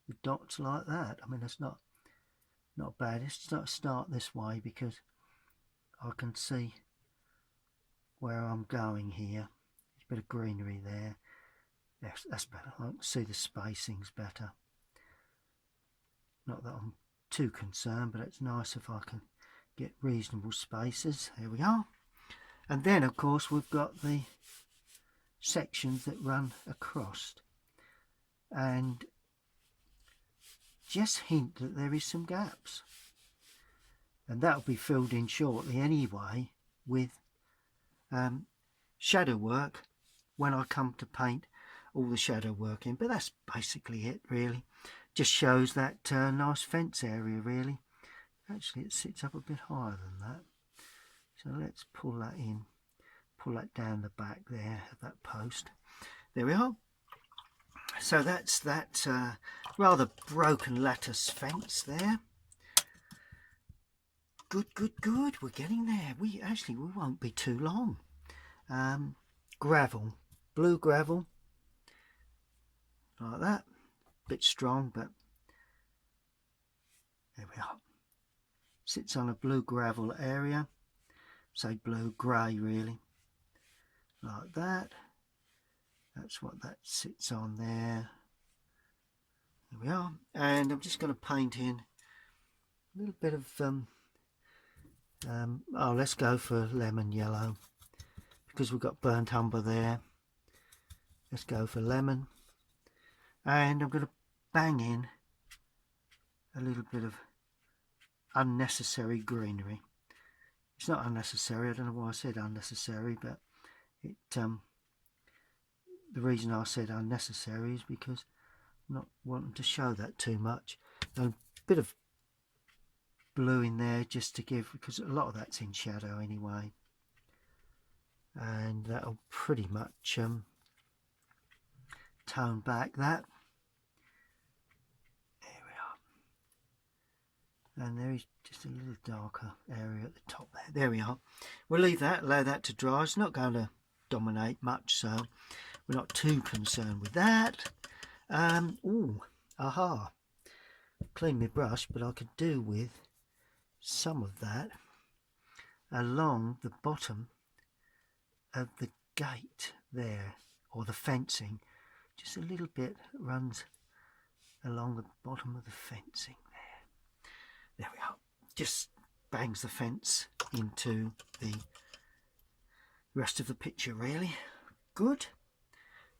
the dots like that. I mean, that's not bad. Let's start this way because I can see where I'm going here. There's a bit of greenery there. Yes, that's better. I can see the spacing's better. Not that I'm too concerned, but it's nice if I can get reasonable spaces. There we are. And then, of course, we've got the sections that run across. And just hint that there is some gaps. And that'll be filled in shortly anyway with shadow work when I come to paint all the shadow work in. But that's basically it, really. Just shows that nice fence area, really. Actually, it sits up a bit higher than that. So let's pull that in, pull that down the back there of that post. There we are. So that's that rather broken lattice fence there. Good, good, good. We're getting there. We won't be too long. Gravel, blue gravel, like that. Bit strong, but there we are. Sits on a blue gravel area. Say blue grey, really. like that. That's what that sits on there. There we are. And I'm just going to paint in a little bit of oh, let's go for lemon yellow because we've got burnt umber there. Let's go for lemon, and I'm going to bang in a little bit of unnecessary greenery. It's not unnecessary. I don't know why I said unnecessary, but it the reason I said unnecessary is because I'm not wanting to show that too much. And a bit of blue in there just to give, because a lot of that's in shadow anyway, and that'll pretty much tone back that. There we are. And there is just a little darker area at the top there. There we are. We'll leave that, allow that to dry. It's not going to dominate much, so we're not too concerned with that. Ooh, aha. Clean my brush, but I could do with some of that along the bottom of the gate there, or the fencing. Just a little bit runs along the bottom of the fencing there. There we are. Just bangs the fence into the rest of the picture, really. Good.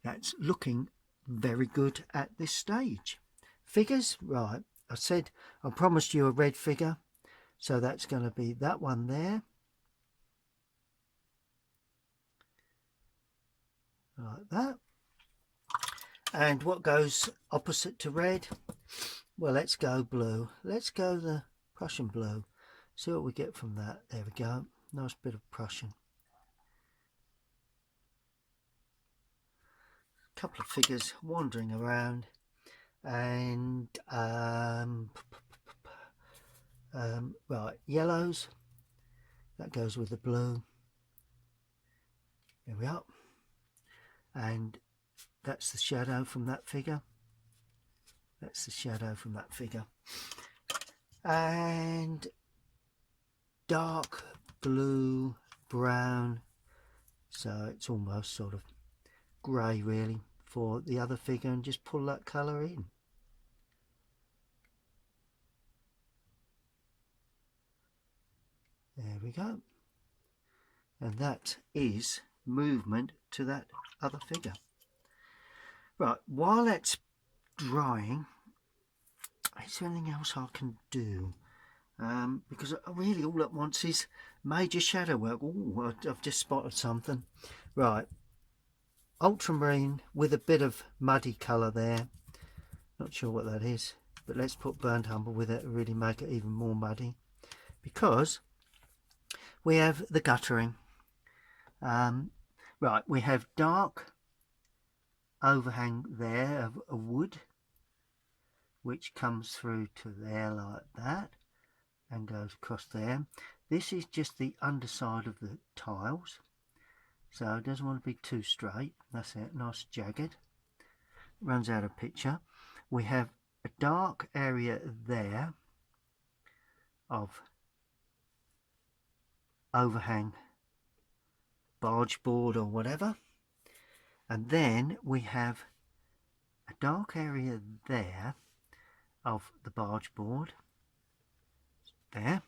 That's looking very good at this stage. Figures, right. I said I promised you a red figure, so that's going to be that one there. Like that. And what goes opposite to red? Well, let's go blue. Let's go the Prussian blue. See what we get from that. There we go. Nice bit of Prussian. A couple of figures wandering around, and right, yellows. That goes with the blue. There we are. And that's the shadow from that figure. That's the shadow from that figure. And dark blue, brown. So it's almost sort of grey really for the other figure, and just pull that colour in. There we go. And that is movement to that other figure. Right, while that's drying, is there anything else I can do? Because really all at once is major shadow work. Oh, I've just spotted something. Right, ultramarine with a bit of muddy colour there. Not sure what that is, but let's put burnt umber with it to really make it even more muddy, because we have the guttering. Right, we have dark overhang there of a wood, which comes through to there like that and goes across there. This is just the underside of the tiles, so it doesn't want to be too straight. That's it, nice jagged. Runs out of picture. We have a dark area there of overhang barge board or whatever, and then we have a dark area there of the barge board there.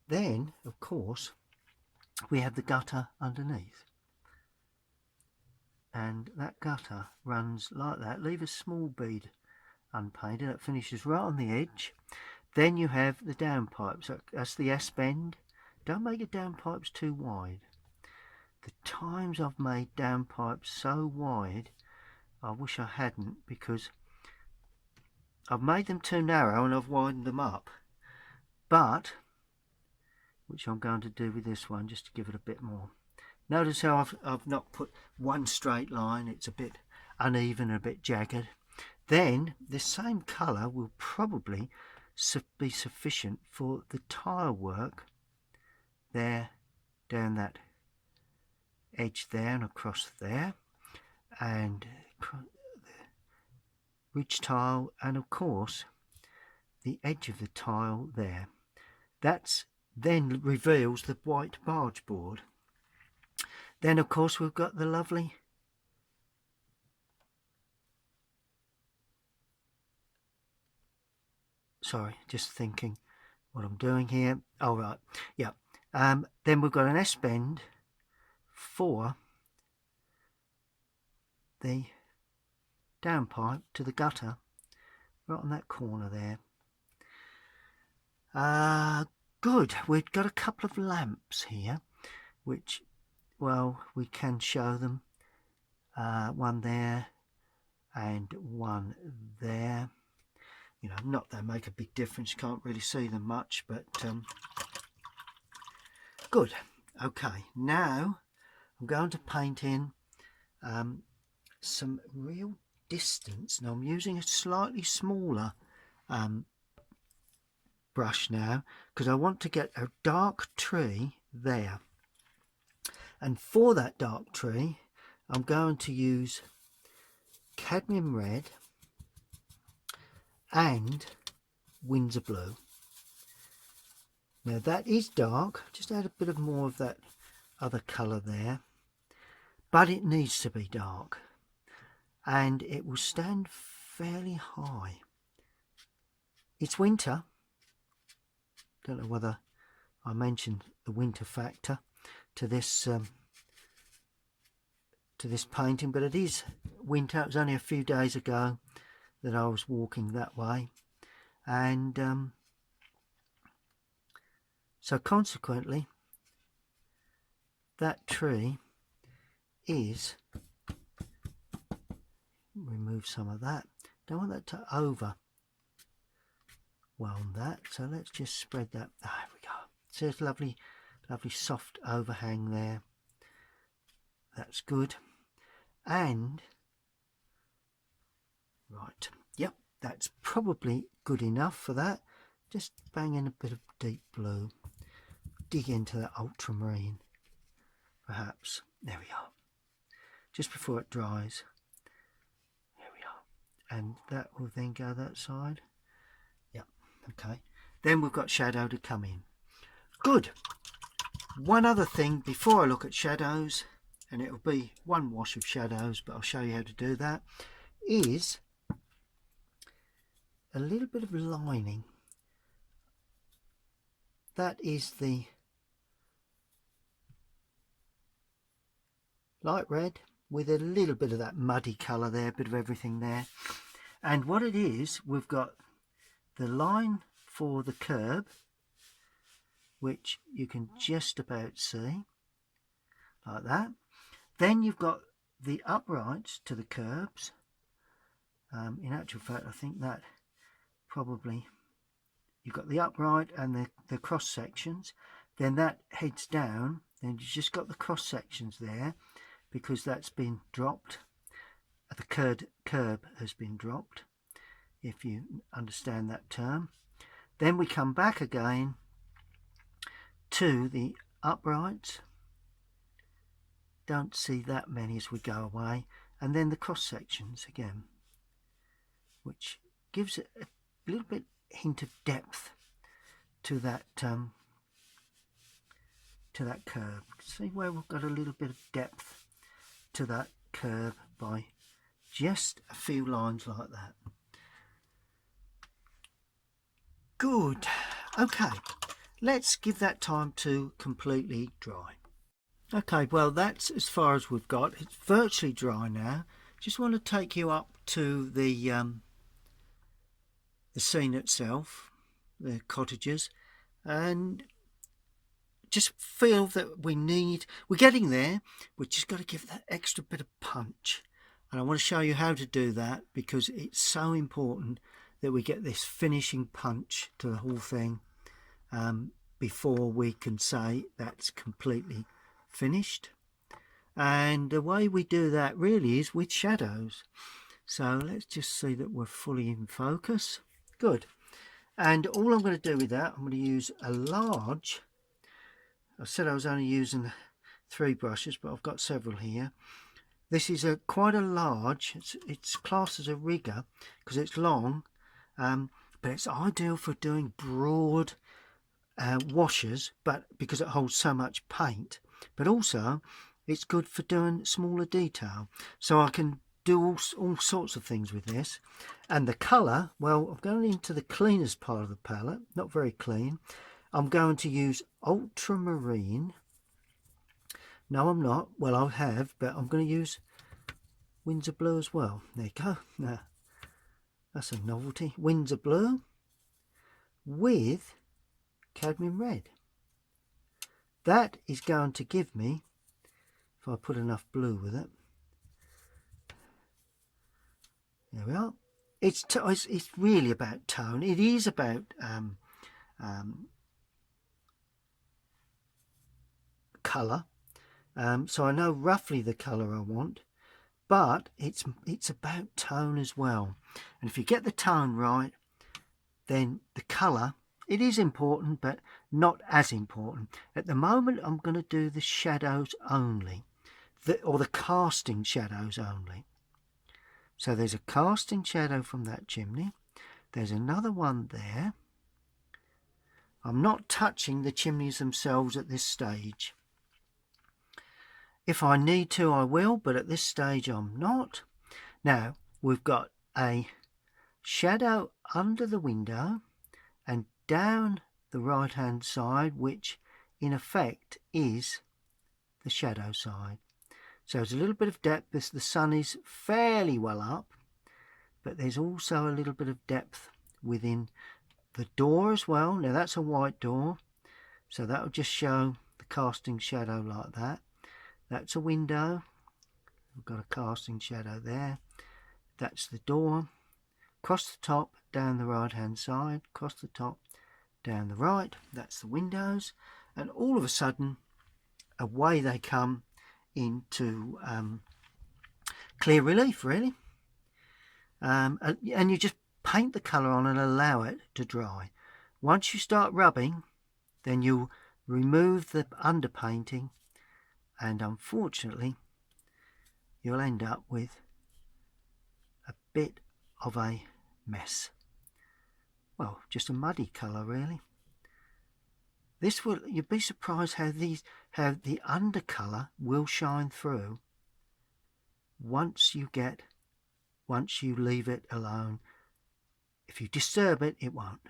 Then of course we have the gutter underneath, and that gutter runs like that. Leave a small bead unpainted that finishes right on the edge. Then you have the downpipes. That's the S bend. Don't make your downpipes too wide. The times I've made downpipes so wide, I wish I hadn't, because I've made them too narrow and I've widened them up. But, which I'm going to do with this one, just to give it a bit more. Notice how I've not put one straight line. It's a bit uneven and a bit jagged. Then this same colour will probably be sufficient for the tile work there, down that edge there and across there, and the ridge tile, and of course the edge of the tile there. That's then reveals the white barge board. Then of course we've got the lovely sorry, just thinking what I'm doing here. Oh right, yeah. Then we've got an S-bend for the downpipe to the gutter, right on that corner there. Good. We've got a couple of lamps here, which, well, we can show them. One there and one there. You know, not they make a big difference. You can't really see them much, but good. Okay, now I'm going to paint in some real distance. Now I'm using a slightly smaller brush now because I want to get a dark tree there, and for that dark tree I'm going to use cadmium red and Windsor blue. Now that is dark, just add a bit of more of that other colour there, but it needs to be dark and it will stand fairly high. It's winter. Don't know whether I mentioned the winter factor to this painting, but it is winter. It was only a few days ago that I was walking that way, and so consequently that tree is, remove some of that, don't want that to overwhelm that, so let's just spread that. There we go. So it's lovely soft overhang there. That's good. And right, yep, that's probably good enough for that. Just bang in a bit of deep blue, dig into that ultramarine perhaps. There we are, just before it dries. There we are, and that will then go that side. Yep, okay, then we've got shadow to come in. Good. One other thing before I look at shadows, and it'll be one wash of shadows, but I'll show you how to do that, is a little bit of lining. That is the light red with a little bit of that muddy colour there, a bit of everything there. And what it is, we've got the line for the curb, which you can just about see, like that. Then you've got the uprights to the curbs. In actual fact, I think that probably, you've got the upright and the cross sections. Then that heads down, then you've just got the cross sections there because that's been dropped. The curb has been dropped, if you understand that term. Then we come back again to the uprights. Don't see that many as we go away, and then the cross sections again, which gives it a little bit hint of depth to that curve. See where we've got a little bit of depth to that curve by just a few lines like that. Good. Okay, let's give that time to completely dry. Okay, well that's as far as we've got. It's virtually dry now. Just want to take you up to the scene itself, the cottages, and just feel that we're getting there. We've just got to give that extra bit of punch, and I want to show you how to do that because it's so important that we get this finishing punch to the whole thing before we can say that's completely finished. And the way we do that really is with shadows. So let's just see that we're fully in focus. Good. And all I'm going to do with that, I'm going to use a large, I said I was only using 3 brushes, but I've got several here. This is quite a large, it's classed as a rigger because it's long, but it's ideal for doing broad washes, but because it holds so much paint. But also it's good for doing smaller detail. So I can do all sorts of things with this. And the colour, well, I'm going into the cleanest part of the palette, not very clean. I'm going to use ultramarine. No, I'm not. Well, I have, but I'm going to use Windsor Blue as well. There you go. Now, that's a novelty. Windsor Blue with cadmium red. That is going to give me, if I put enough blue with it, there we are. It's really about tone. It is about colour. So I know roughly the colour I want, but it's about tone as well. And if you get the tone right, then the colour, it is important, but not as important. At the moment, I'm going to do the shadows only, or the casting shadows only. So there's a casting shadow from that chimney. There's another one there. I'm not touching the chimneys themselves at this stage. If I need to, I will, but at this stage I'm not. Now, we've got a shadow under the window and down the right hand side, which in effect is the shadow side. So there's a little bit of depth as the sun is fairly well up, but there's also a little bit of depth within the door as well. Now that's a white door, so that will just show the casting shadow like that. That's a window. We've got a casting shadow there. That's the door. Across the top, down the right hand side, across the top, down the right. That's the windows. And all of a sudden, away they come into clear relief, really. And you just paint the colour on and allow it to dry. Once you start rubbing, then you remove the underpainting, and unfortunately you'll end up with a bit of a mess. Well, just a muddy colour, really. This will, you'd be surprised how the undercolour will shine through once you leave it alone. If you disturb it, it won't.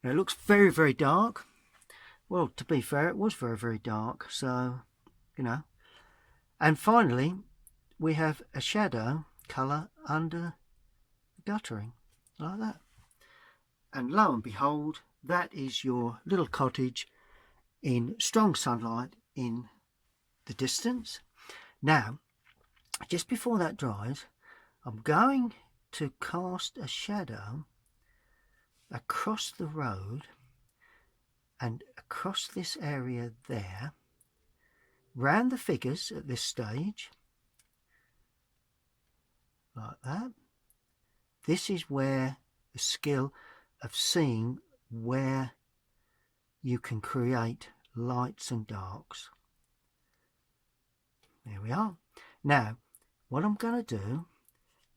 Now it looks very, very dark. Well, to be fair, it was very, very dark, so, you know. And finally, we have a shadow colour under the guttering, like that. And lo and behold, that is your little cottage in strong sunlight in the distance. Now, just before that dries, I'm going to cast a shadow across the road and across this area there, round the figures at this stage, like that. This is where the skill of seeing where you can create lights and darks. There we are. Now, what I'm going to do,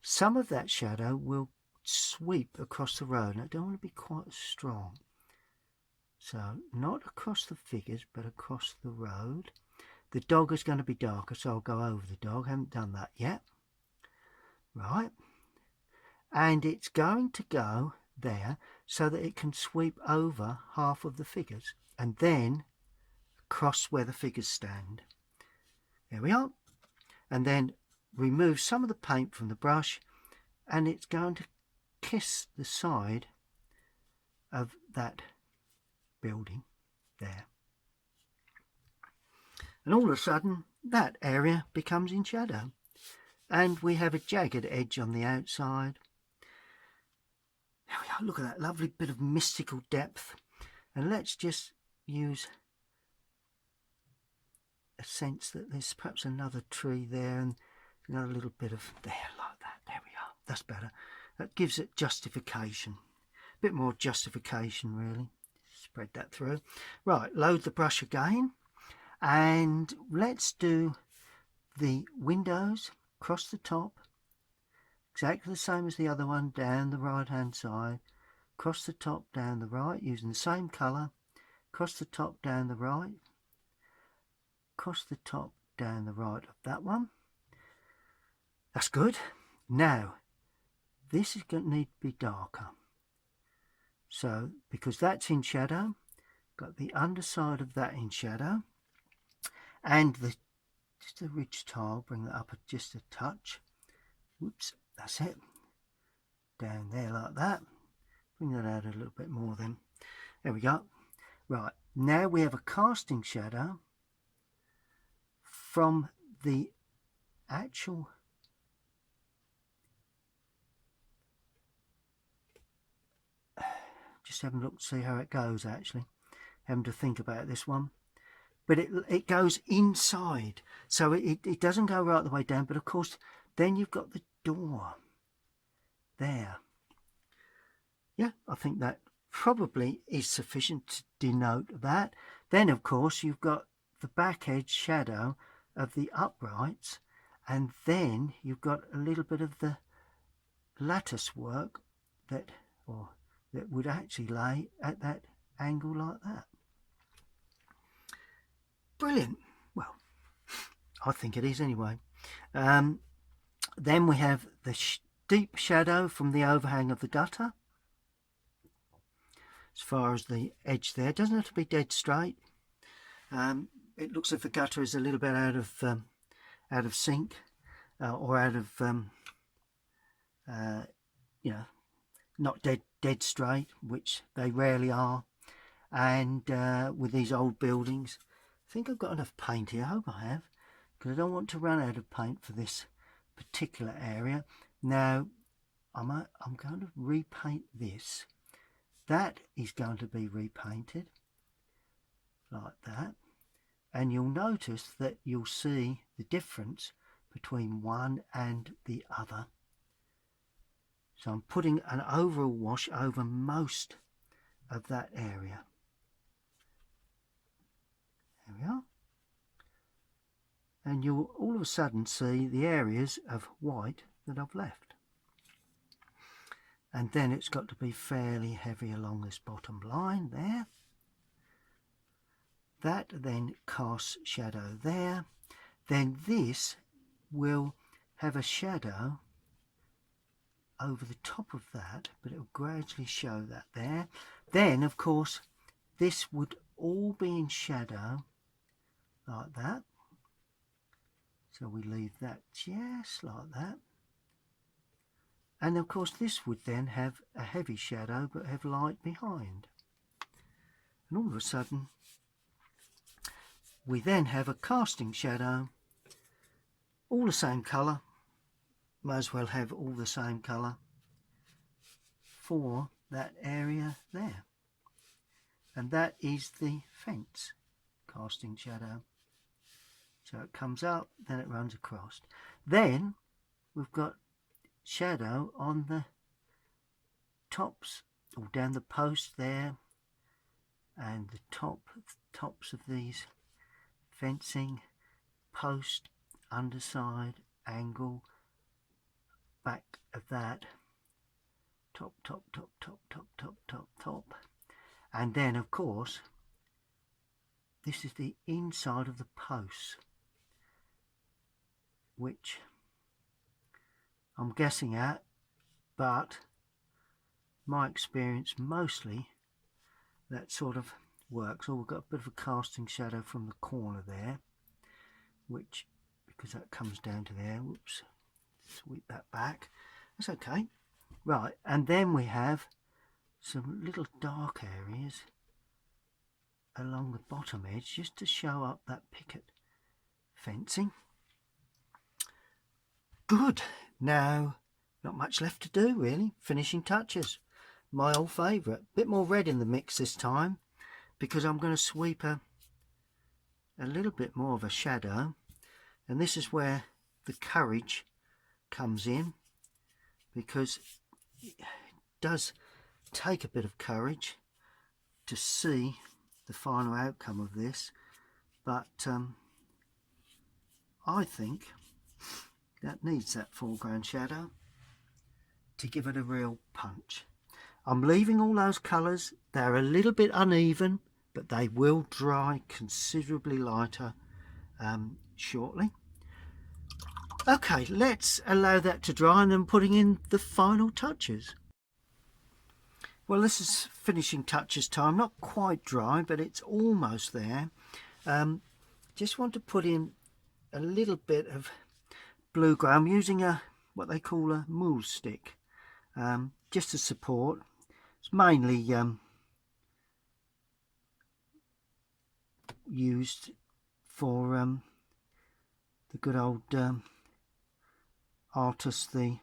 some of that shadow will sweep across the road. And I don't want to be quite strong. So, not across the figures, but across the road. The dog is going to be darker, so I'll go over the dog. I haven't done that yet. Right. And it's going to go there so that it can sweep over half of the figures and then across where the figures stand. There we are. And then remove some of the paint from the brush, and it's going to kiss the side of that building there. And all of a sudden that area becomes in shadow, and we have a jagged edge on the outside. There we are. Look at that lovely bit of mystical depth. And let's just use a sense that there's perhaps another tree there and another little bit of there, like that. There we are. That's better. That gives it justification. A bit more justification, really. Spread that through. Right, load the brush again. And let's do the windows across the top. Exactly the same as the other one, down the right hand side. Across the top, down the right, using the same colour. Across the top, down the right. across the top down the right of that one. That's good. Now this is going to need to be darker, so because that's in shadow, got the underside of that in shadow, and just the ridge tile, bring that up just a touch. Whoops, that's it. Down there like that. Bring that out a little bit more then. There we go. Right, now we have a casting shadow from the actual just having a look to see how it goes, actually having to think about this one, but it goes inside, so it doesn't go right the way down, but of course then you've got the door there. Yeah, I think that probably is sufficient to denote that. Then of course you've got the back edge shadow of the uprights, and then you've got a little bit of the lattice work that would actually lay at that angle like that. Brilliant. Well, I think it is anyway. Then we have the deep shadow from the overhang of the gutter. As far as the edge there, it doesn't have to be dead straight. It looks like the gutter is a little bit out of sync, or out of you know, not dead straight, which they rarely are. And with these old buildings, I think I've got enough paint here. I hope I have, because I don't want to run out of paint for this particular area. Now I'm going to repaint this. That is going to be repainted like that, and you'll notice that you'll see the difference between one and the other. So I'm putting an overall wash over most of that area. There we are. And you'll all of a sudden see the areas of white that I've left. And then it's got to be fairly heavy along this bottom line there. That then casts shadow there. Then this will have a shadow over the top of that, but it will gradually show that there. Then of course this would all be in shadow like that, so we leave that just like that, and of course this would then have a heavy shadow but have light behind, and all of a sudden we then have a casting shadow, all the same colour. Might as well have all the same colour for that area there. And that is the fence casting shadow. So it comes up, then it runs across. Then we've got shadow on the tops, or down the post there, and the tops of these fencing, post, underside, angle, back of that, top, and then of course this is the inside of the posts, which I'm guessing at, but my experience mostly that sort of works. Oh, we've got a bit of a casting shadow from the corner there, which, because that comes down to there, whoops, sweep that back, that's okay. Right, and then we have some little dark areas along the bottom edge just to show up that picket fencing. Good. Now not much left to do really. Finishing touches, my old favourite. Bit more red in the mix this time, because I'm going to sweep a little bit more of a shadow, and this is where the courage comes in, because it does take a bit of courage to see the final outcome of this, but I think that needs that foreground shadow to give it a real punch. I'm leaving all those colours. They're a little bit uneven, but they will dry considerably lighter shortly. Okay, let's allow that to dry and then putting in the final touches. Well, this is finishing touches time. Not quite dry, but it's almost there. Just want to put in a little bit of blue grey. I'm using what they call a mule stick, just to support. It's mainly used for the good old artists, the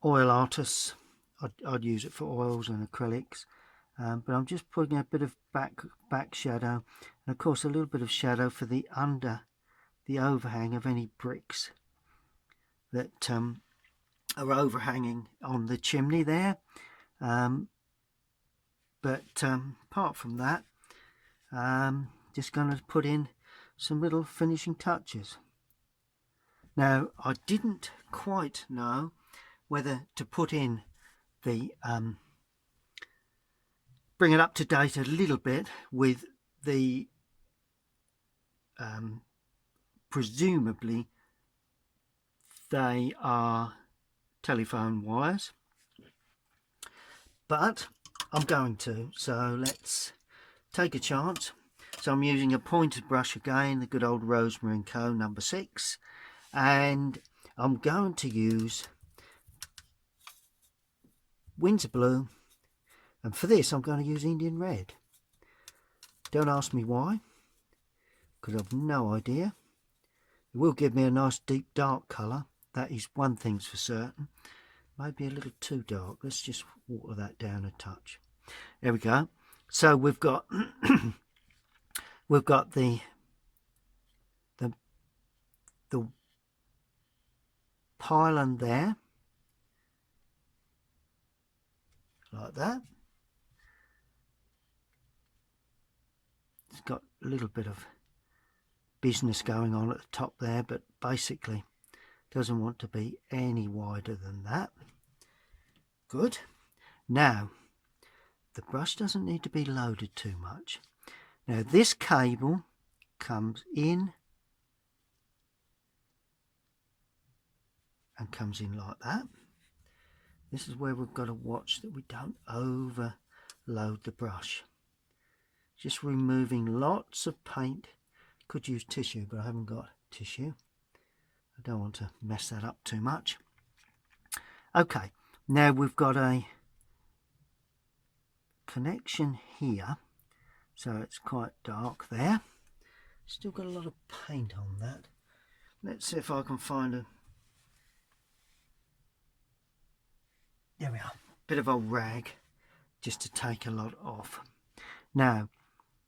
oil artists. I'd use it for oils and acrylics, but I'm just putting a bit of back shadow, and of course a little bit of shadow for the overhang of any bricks that are overhanging on the chimney there. But apart from that, just going to put in some little finishing touches. Now, I didn't quite know whether to put in the bring it up to date a little bit with the presumably they are telephone wires, but I'm going to, so let's take a chance. So I'm using a pointed brush again, the good old Rosemary & Co. number 6, and I'm going to use Windsor Blue, and for this I'm going to use Indian Red. Don't ask me why, because I've no idea. It will give me a nice deep dark colour, that is one thing's for certain. Maybe a little too dark. Let's just water that down a touch. There we go. So we've got we've got the pylon there, like that. It's got a little bit of business going on at the top there, but basically doesn't want to be any wider than that. Good. Now the brush doesn't need to be loaded too much. Now this cable comes in and comes in like that. This is where we've got to watch that we don't overload the brush. Just removing lots of paint. Could use tissue, but I haven't got tissue. I don't want to mess that up too much. Okay, now we've got a connection here, so it's quite dark there. Still got a lot of paint on that. Let's see if I can find a... There we are. Bit of a rag just to take a lot off. Now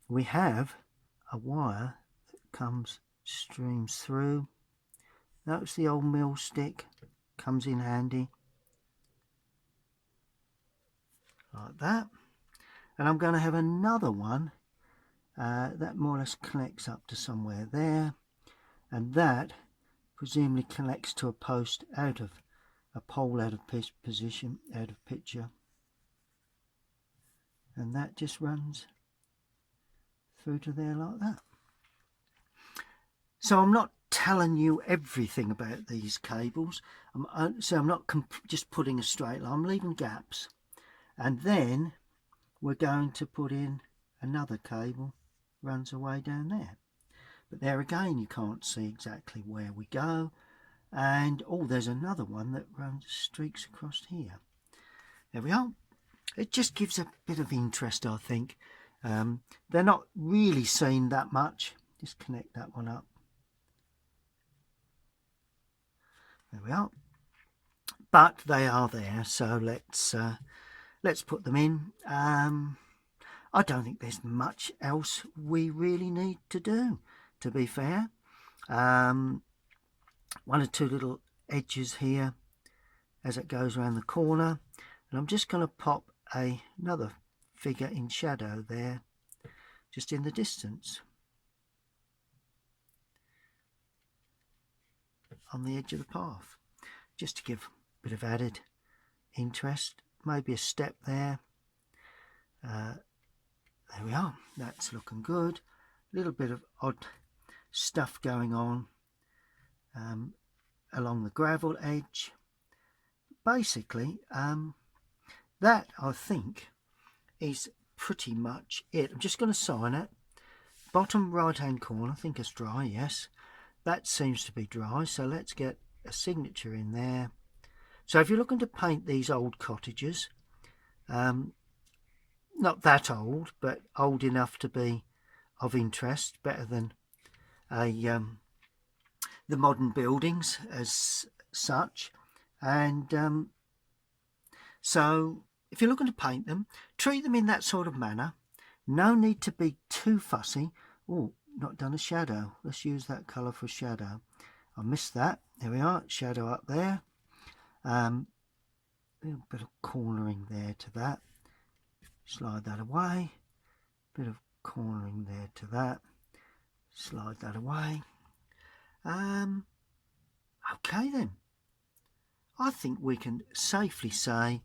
we have a wire that streams through. That's the old mill stick, comes in handy like that. And I'm going to have another one that more or less connects up to somewhere there, and that presumably connects to a post out of a pole, out of position, out of picture, and that just runs through to there like that. So I'm not telling you everything about these cables, so I'm not just putting a straight line, I'm leaving gaps, and then we're going to put in another cable, runs away down there. But there again you can't see exactly where we go, and there's another one that streaks across here. There we are. It just gives a bit of interest, I think. They're not really seen that much. Just connect that one up. There we are. But they are there, so let's put them in. I don't think there's much else we really need to do, to be fair. One or two little edges here as it goes around the corner, and I'm just going to pop another figure in shadow there, just in the distance, on the edge of the path, just to give a bit of added interest. Maybe a step there, there we are, that's looking good. A little bit of odd stuff going on along the gravel edge. Basically, that I think is pretty much it. I'm just going to sign it. Bottom right hand corner, I think it's dry, yes. That seems to be dry, so let's get a signature in there. So if you're looking to paint these old cottages, not that old, but old enough to be of interest, better than the modern buildings as such. And so if you're looking to paint them, treat them in that sort of manner. No need to be too fussy. Oh, not done a shadow. Let's use that colour for shadow. I missed that. There we are, shadow up there. A little bit of cornering there to that. Slide that away. Bit of cornering there to that. Slide that away. Okay then. I think we can safely say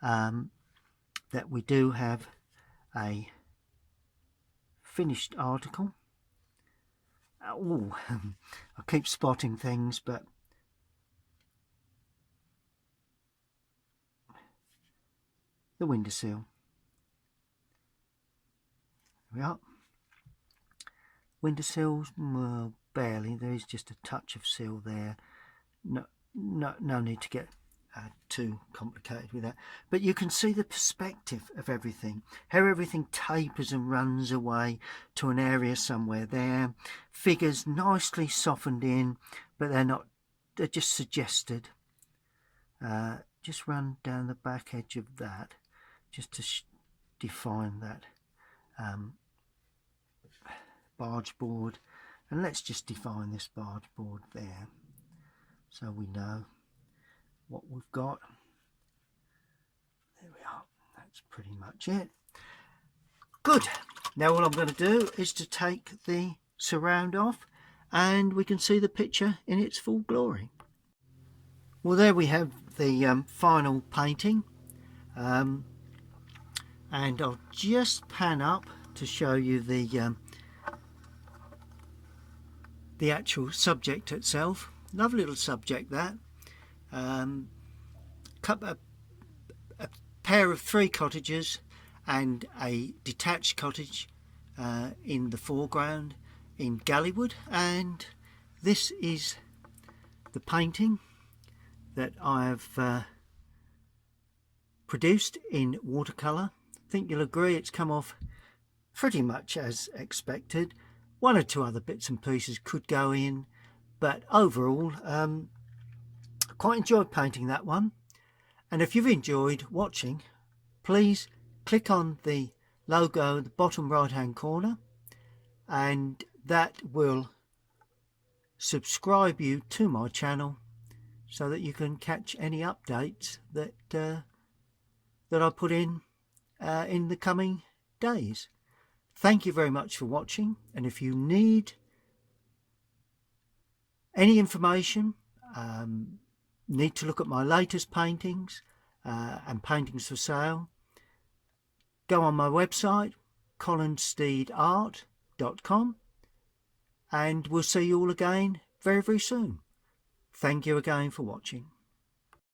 that we do have a finished article. Oh, I keep spotting things, but the windowsill. There we are. Windowsills, well, barely. There is just a touch of sill there. No need to get too complicated with that. But you can see the perspective of everything, how everything tapers and runs away to an area somewhere there. Figures nicely softened in, but they're not, they're just suggested. Just run down the back edge of that, just to define that barge board. And let's just define this barge board there, so we know what we've got. There we are. That's pretty much it. Good. Now all I'm going to do is to take the surround off, and we can see the picture in its full glory. Well, there we have the final painting, and I'll just pan up to show you the actual subject itself. Lovely little subject, that. A pair of 3 cottages and a detached cottage in the foreground in Galleywood, and this is the painting that I have produced in watercolour. I think you'll agree it's come off pretty much as expected. 1 or 2 other bits and pieces could go in, but overall I quite enjoyed painting that one. And if you've enjoyed watching, please click on the logo at the bottom right hand corner, and that will subscribe you to my channel so that you can catch any updates that I put in the coming days. Thank you very much for watching, and if you need any information, need to look at my latest paintings and paintings for sale, go on my website Colinsteedart.com, and we'll see you all again very, very soon. Thank you again for watching.